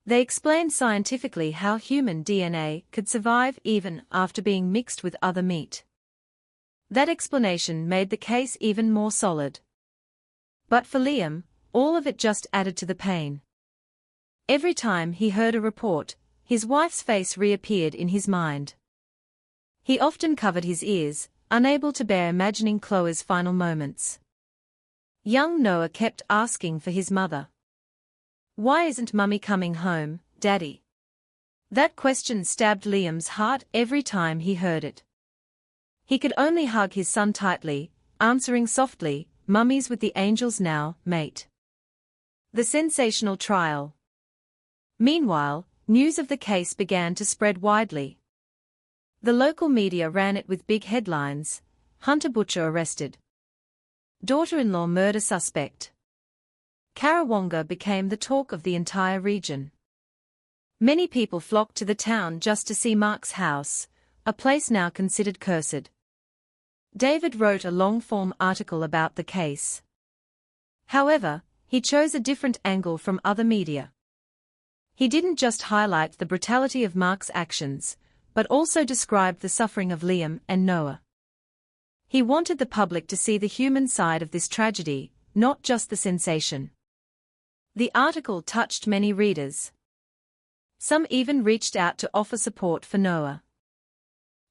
They explained scientifically how human DNA could survive even after being mixed with other meat. That explanation made the case even more solid. But for Liam, all of it just added to the pain. Every time he heard a report, his wife's face reappeared in his mind. He often covered his ears, unable to bear imagining Chloe's final moments. Young Noah kept asking for his mother. "Why isn't Mummy coming home, Daddy?" That question stabbed Liam's heart every time he heard it. He could only hug his son tightly, answering softly, "Mummy's with the angels now, mate." The sensational trial. Meanwhile, news of the case began to spread widely. The local media ran it with big headlines: "Hunter Butcher arrested. Daughter-in-law murder suspect." Karawonga became the talk of the entire region. Many people flocked to the town just to see Mark's house, a place now considered cursed. David wrote a long-form article about the case. However, he chose a different angle from other media. He didn't just highlight the brutality of Mark's actions, but also described the suffering of Liam and Noah. He wanted the public to see the human side of this tragedy, not just the sensation. The article touched many readers. Some even reached out to offer support for Noah.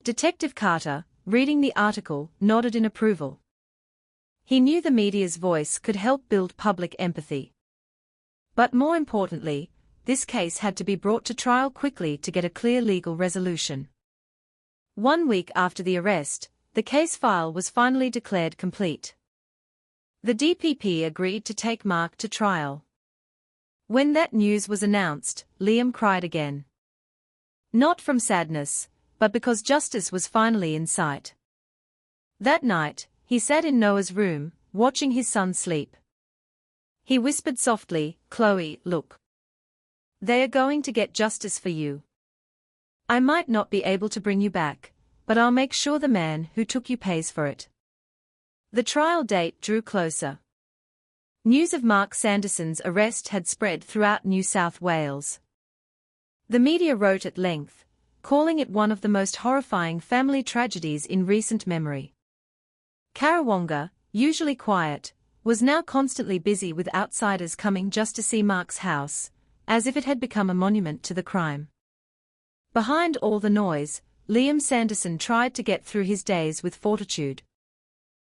Detective Carter, reading the article, nodded in approval. He knew the media's voice could help build public empathy. But more importantly, this case had to be brought to trial quickly to get a clear legal resolution. 1 week after the arrest, the case file was finally declared complete. The DPP agreed to take Mark to trial. When that news was announced, Liam cried again. Not from sadness, but because justice was finally in sight. That night, he sat in Noah's room, watching his son sleep. He whispered softly, "Chloe, look. They are going to get justice for you. I might not be able to bring you back, but I'll make sure the man who took you pays for it." The trial date drew closer. News of Mark Sanderson's arrest had spread throughout New South Wales. The media wrote at length, calling it one of the most horrifying family tragedies in recent memory. Karawonga, usually quiet, was now constantly busy with outsiders coming just to see Mark's house, as if it had become a monument to the crime. Behind all the noise, Liam Sanderson tried to get through his days with fortitude.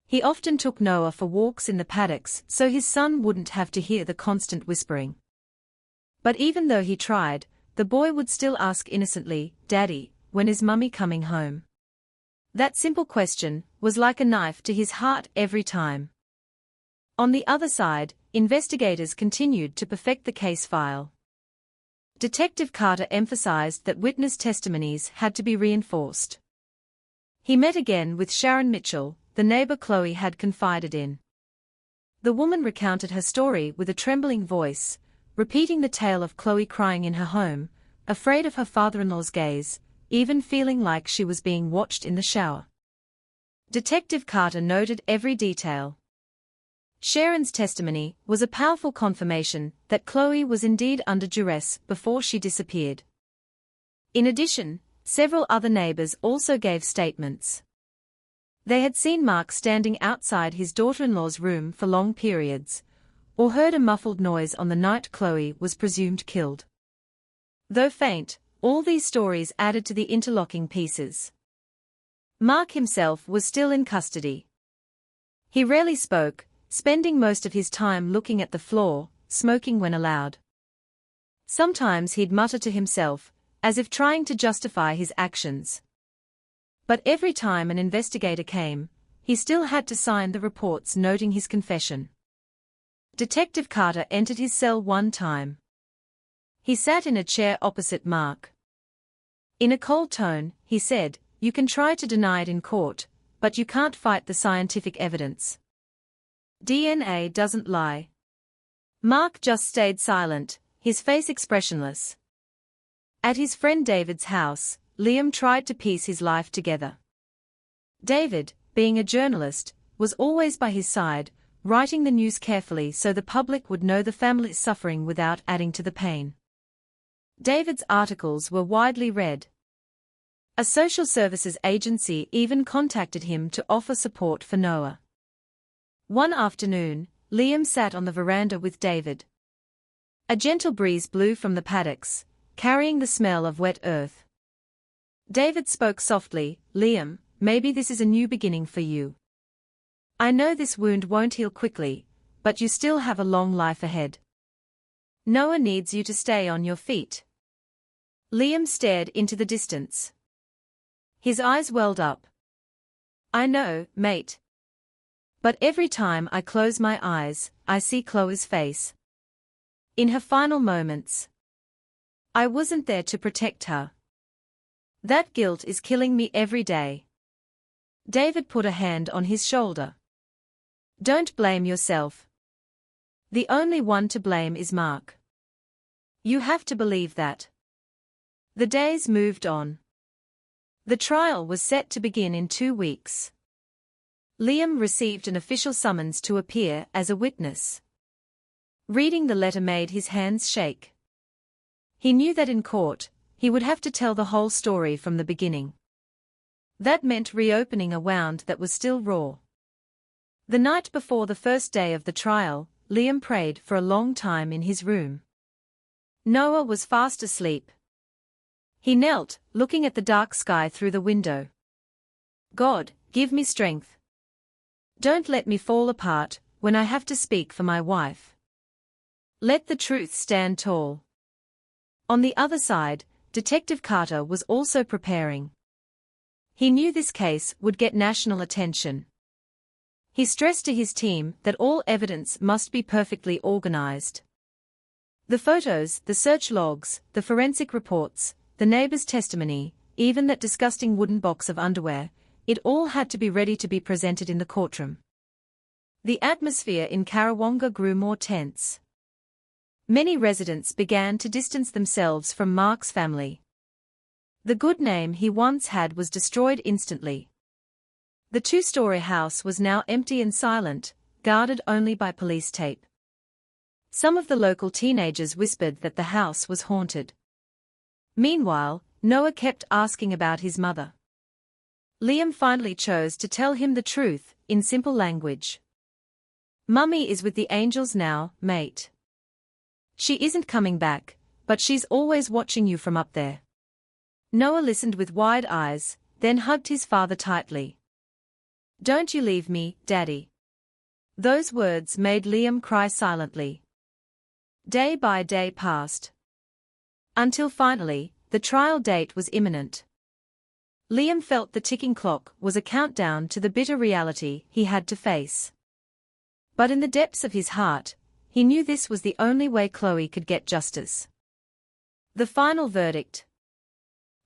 He often took Noah for walks in the paddocks so his son wouldn't have to hear the constant whispering. But even though he tried, the boy would still ask innocently, "Daddy, when is Mummy coming home?" That simple question was like a knife to his heart every time. On the other side, investigators continued to perfect the case file. Detective Carter emphasized that witness testimonies had to be reinforced. He met again with Sharon Mitchell, the neighbor Chloe had confided in. The woman recounted her story with a trembling voice, repeating the tale of Chloe crying in her home, afraid of her father-in-law's gaze, even feeling like she was being watched in the shower. Detective Carter noted every detail. Sharon's testimony was a powerful confirmation that Chloe was indeed under duress before she disappeared. In addition, several other neighbors also gave statements. They had seen Mark standing outside his daughter-in-law's room for long periods, or heard a muffled noise on the night Chloe was presumed killed. Though faint, all these stories added to the interlocking pieces. Mark himself was still in custody. He rarely spoke, spending most of his time looking at the floor, smoking when allowed. Sometimes he'd mutter to himself, as if trying to justify his actions. But every time an investigator came, he still had to sign the reports noting his confession. Detective Carter entered his cell one time. He sat in a chair opposite Mark. In a cold tone, he said, "You can try to deny it in court, but you can't fight the scientific evidence. DNA doesn't lie." Mark just stayed silent, his face expressionless. At his friend David's house, Liam tried to piece his life together. David, being a journalist, was always by his side, writing the news carefully so the public would know the family's suffering without adding to the pain. David's articles were widely read. A social services agency even contacted him to offer support for Noah. One afternoon, Liam sat on the veranda with David. A gentle breeze blew from the paddocks, carrying the smell of wet earth. David spoke softly, "Liam, maybe this is a new beginning for you. I know this wound won't heal quickly, but you still have a long life ahead. Noah needs you to stay on your feet." Liam stared into the distance. His eyes welled up. "I know, mate. But every time I close my eyes, I see Chloe's face. In her final moments. I wasn't there to protect her. That guilt is killing me every day." David put a hand on his shoulder. "Don't blame yourself. The only one to blame is Mark. You have to believe that." The days moved on. The trial was set to begin in 2 weeks. Liam received an official summons to appear as a witness. Reading the letter made his hands shake. He knew that in court, he would have to tell the whole story from the beginning. That meant reopening a wound that was still raw. The night before the first day of the trial, Liam prayed for a long time in his room. Noah was fast asleep. He knelt, looking at the dark sky through the window. "God, give me strength. Don't let me fall apart when I have to speak for my wife. Let the truth stand tall." On the other side, Detective Carter was also preparing. He knew this case would get national attention. He stressed to his team that all evidence must be perfectly organized. The photos, the search logs, the forensic reports, the neighbor's testimony, even that disgusting wooden box of underwear, it all had to be ready to be presented in the courtroom. The atmosphere in Karawonga grew more tense. Many residents began to distance themselves from Mark's family. The good name he once had was destroyed instantly. The 2-story house was now empty and silent, guarded only by police tape. Some of the local teenagers whispered that the house was haunted. Meanwhile, Noah kept asking about his mother. Liam finally chose to tell him the truth, in simple language. "Mummy is with the angels now, mate. She isn't coming back, but she's always watching you from up there." Noah listened with wide eyes, then hugged his father tightly. "Don't you leave me, Daddy." Those words made Liam cry silently. Day by day passed. Until finally, the trial date was imminent. Liam felt the ticking clock was a countdown to the bitter reality he had to face. But in the depths of his heart, he knew this was the only way Chloe could get justice. The final verdict.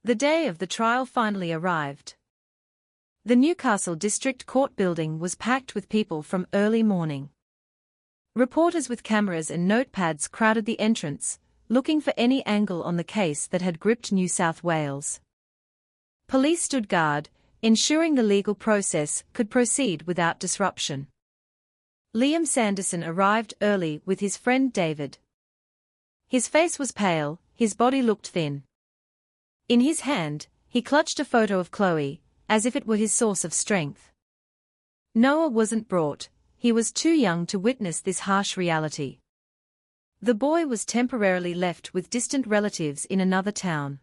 The day of the trial finally arrived. The Newcastle District Court building was packed with people from early morning. Reporters with cameras and notepads crowded the entrance, looking for any angle on the case that had gripped New South Wales. Police stood guard, ensuring the legal process could proceed without disruption. Liam Sanderson arrived early with his friend David. His face was pale, his body looked thin. In his hand, he clutched a photo of Chloe, as if it were his source of strength. Noah wasn't brought, he was too young to witness this harsh reality. The boy was temporarily left with distant relatives in another town.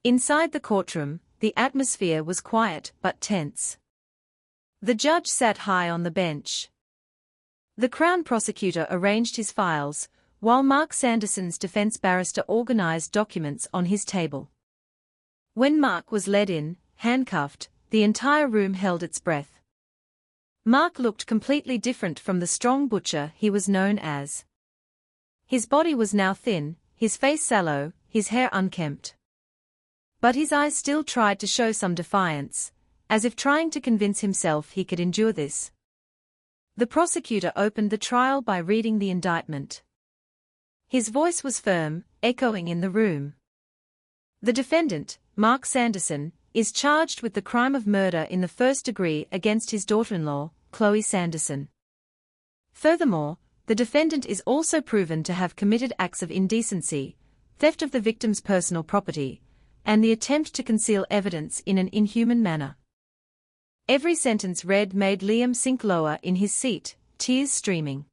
Inside the courtroom, the atmosphere was quiet but tense. The judge sat high on the bench. The Crown prosecutor arranged his files, while Mark Sanderson's defense barrister organized documents on his table. When Mark was led in, handcuffed, the entire room held its breath. Mark looked completely different from the strong butcher he was known as. His body was now thin, his face sallow, his hair unkempt. But his eyes still tried to show some defiance, as if trying to convince himself he could endure this. The prosecutor opened the trial by reading the indictment. His voice was firm, echoing in the room. The defendant, Mark Sanderson, is charged with the crime of murder in the first degree against his daughter-in-law, Chloe Sanderson. Furthermore, the defendant is also proven to have committed acts of indecency, theft of the victim's personal property, and the attempt to conceal evidence in an inhuman manner. Every sentence read made Liam sink lower in his seat, tears streaming.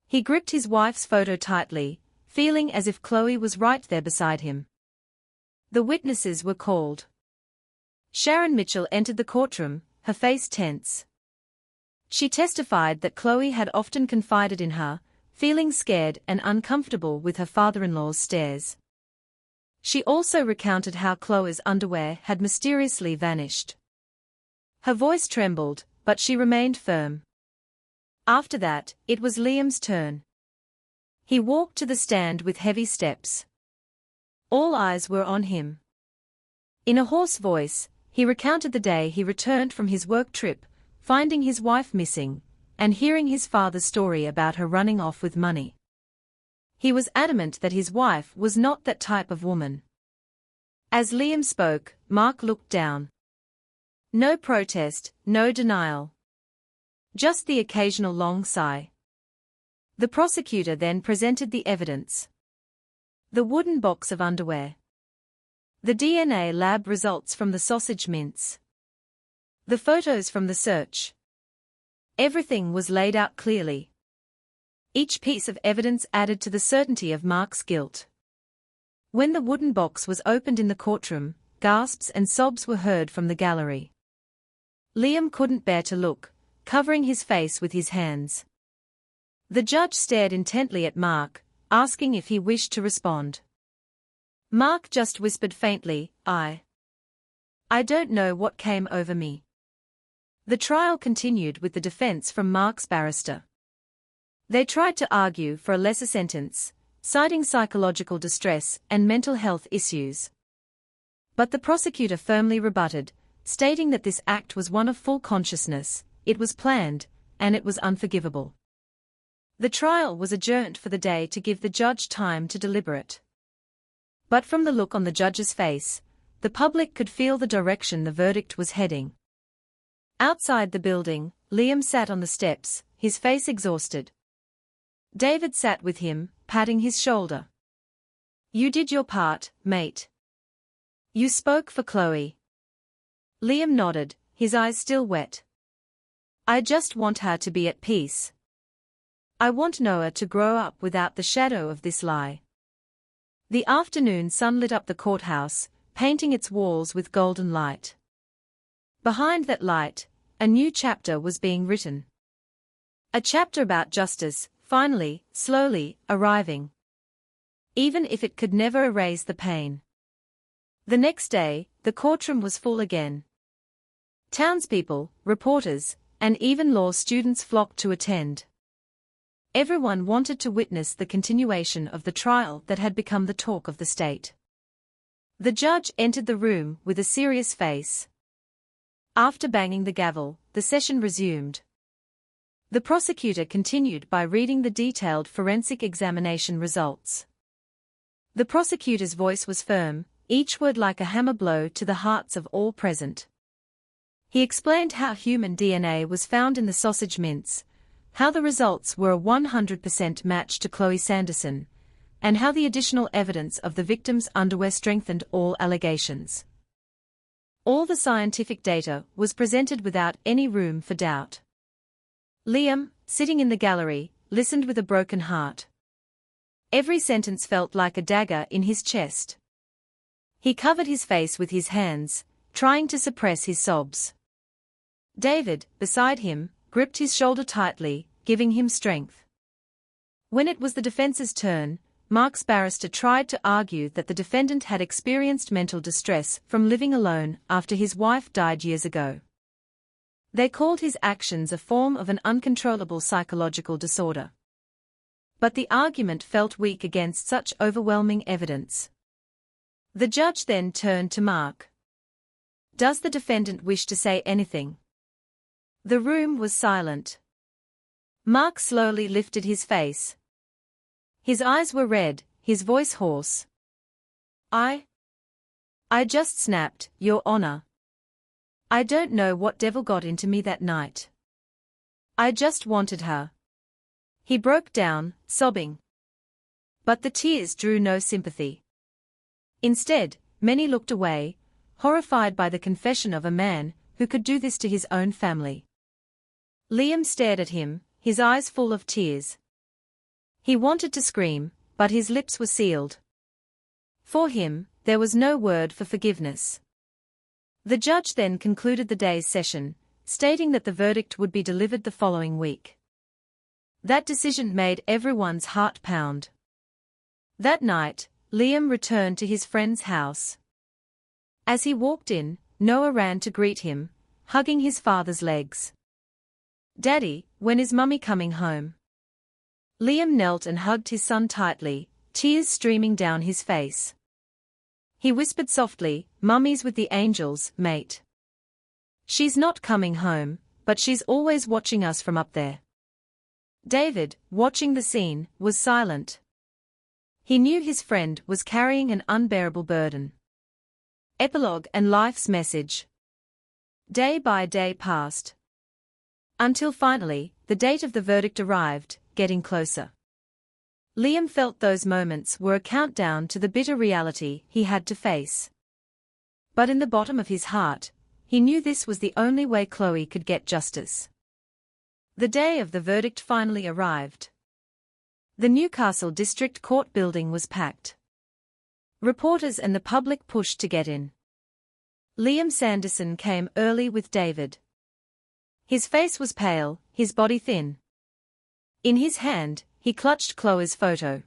He gripped his wife's photo tightly, feeling as if Chloe was right there beside him. The witnesses were called. Sharon Mitchell entered the courtroom, her face tense. She testified that Chloe had often confided in her, feeling scared and uncomfortable with her father-in-law's stares. She also recounted how Chloe's underwear had mysteriously vanished. Her voice trembled, but she remained firm. After that, it was Liam's turn. He walked to the stand with heavy steps. All eyes were on him. In a hoarse voice, he recounted the day he returned from his work trip, finding his wife missing, and hearing his father's story about her running off with money. He was adamant that his wife was not that type of woman. As Liam spoke, Mark looked down. No protest, no denial. Just the occasional long sigh. The prosecutor then presented the evidence. The wooden box of underwear. The DNA lab results from the sausage mince. The photos from the search. Everything was laid out clearly. Each piece of evidence added to the certainty of Mark's guilt. When the wooden box was opened in the courtroom, gasps and sobs were heard from the gallery. Liam couldn't bear to look, covering his face with his hands. The judge stared intently at Mark, asking if he wished to respond. Mark just whispered faintly, I don't know what came over me. The trial continued with the defense from Mark's barrister. They tried to argue for a lesser sentence, citing psychological distress and mental health issues. But the prosecutor firmly rebutted, stating that this act was one of full consciousness, it was planned, and it was unforgivable. The trial was adjourned for the day to give the judge time to deliberate. But from the look on the judge's face, the public could feel the direction the verdict was heading. Outside the building, Liam sat on the steps, his face exhausted. David sat with him, patting his shoulder. You did your part, mate. You spoke for Chloe. Liam nodded, his eyes still wet. I just want her to be at peace. I want Noah to grow up without the shadow of this lie. The afternoon sun lit up the courthouse, painting its walls with golden light. Behind that light, a new chapter was being written. A chapter about justice, finally, slowly, arriving. Even if it could never erase the pain. The next day, the courtroom was full again. Townspeople, reporters, and even law students flocked to attend. Everyone wanted to witness the continuation of the trial that had become the talk of the state. The judge entered the room with a serious face. After banging the gavel, the session resumed. The prosecutor continued by reading the detailed forensic examination results. The prosecutor's voice was firm, each word like a hammer blow to the hearts of all present. He explained how human DNA was found in the sausage mince, how the results were a 100% match to Chloe Sanderson, and how the additional evidence of the victim's underwear strengthened all allegations. All the scientific data was presented without any room for doubt. Liam, sitting in the gallery, listened with a broken heart. Every sentence felt like a dagger in his chest. He covered his face with his hands, trying to suppress his sobs. David, beside him, gripped his shoulder tightly, giving him strength. When it was the defense's turn, Mark's barrister tried to argue that the defendant had experienced mental distress from living alone after his wife died years ago. They called his actions a form of an uncontrollable psychological disorder. But the argument felt weak against such overwhelming evidence. The judge then turned to Mark. "Does the defendant wish to say anything?" The room was silent. Mark slowly lifted his face. His eyes were red, his voice hoarse. I just snapped, Your Honor. I don't know what devil got into me that night. I just wanted her." He broke down, sobbing. But the tears drew no sympathy. Instead, many looked away, horrified by the confession of a man who could do this to his own family. Liam stared at him, his eyes full of tears. He wanted to scream, but his lips were sealed. For him, there was no word for forgiveness. The judge then concluded the day's session, stating that the verdict would be delivered the following week. That decision made everyone's heart pound. That night, Liam returned to his friend's house. As he walked in, Noah ran to greet him, hugging his father's legs. "Daddy, when is Mummy coming home?" Liam knelt and hugged his son tightly, tears streaming down his face. He whispered softly, "Mummy's with the angels, mate. She's not coming home, but she's always watching us from up there." David, watching the scene, was silent. He knew his friend was carrying an unbearable burden. Epilogue and life's message. Day by day passed. Until finally, the date of the verdict arrived, getting closer. Liam felt those moments were a countdown to the bitter reality he had to face. But in the bottom of his heart, he knew this was the only way Chloe could get justice. The day of the verdict finally arrived. The Newcastle District Court building was packed. Reporters and the public pushed to get in. Liam Sanderson came early with David. His face was pale, his body thin. In his hand, he clutched Chloe's photo.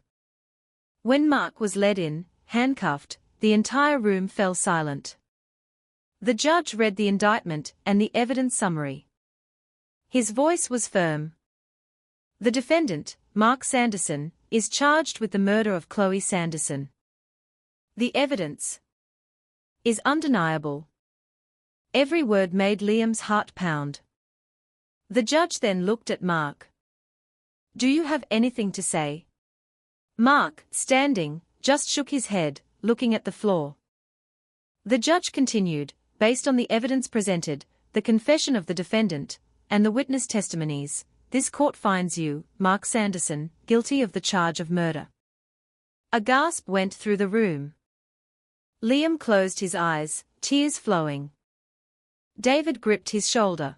When Mark was led in, handcuffed, the entire room fell silent. The judge read the indictment and the evidence summary. His voice was firm. The defendant, Mark Sanderson, is charged with the murder of Chloe Sanderson. The evidence is undeniable. Every word made Liam's heart pound. The judge then looked at Mark. "Do you have anything to say?" Mark, standing, just shook his head, looking at the floor. The judge continued, "Based on the evidence presented, the confession of the defendant, and the witness testimonies, this court finds you, Mark Sanderson, guilty of the charge of murder." A gasp went through the room. Liam closed his eyes, tears flowing. David gripped his shoulder.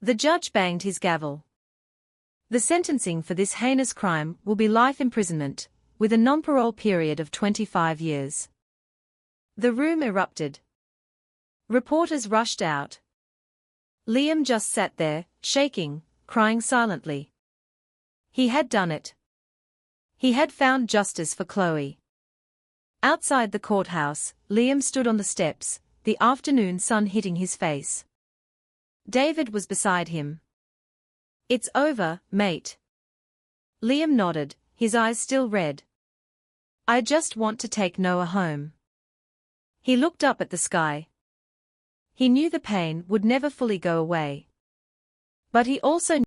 The judge banged his gavel. The sentencing for this heinous crime will be life imprisonment, with a non-parole period of 25 years. The room erupted. Reporters rushed out. Liam just sat there, shaking, crying silently. He had done it. He had found justice for Chloe. Outside the courthouse, Liam stood on the steps, the afternoon sun hitting his face. David was beside him. "It's over, mate." Liam nodded, his eyes still red. "I just want to take Noah home." He looked up at the sky. He knew the pain would never fully go away. But he also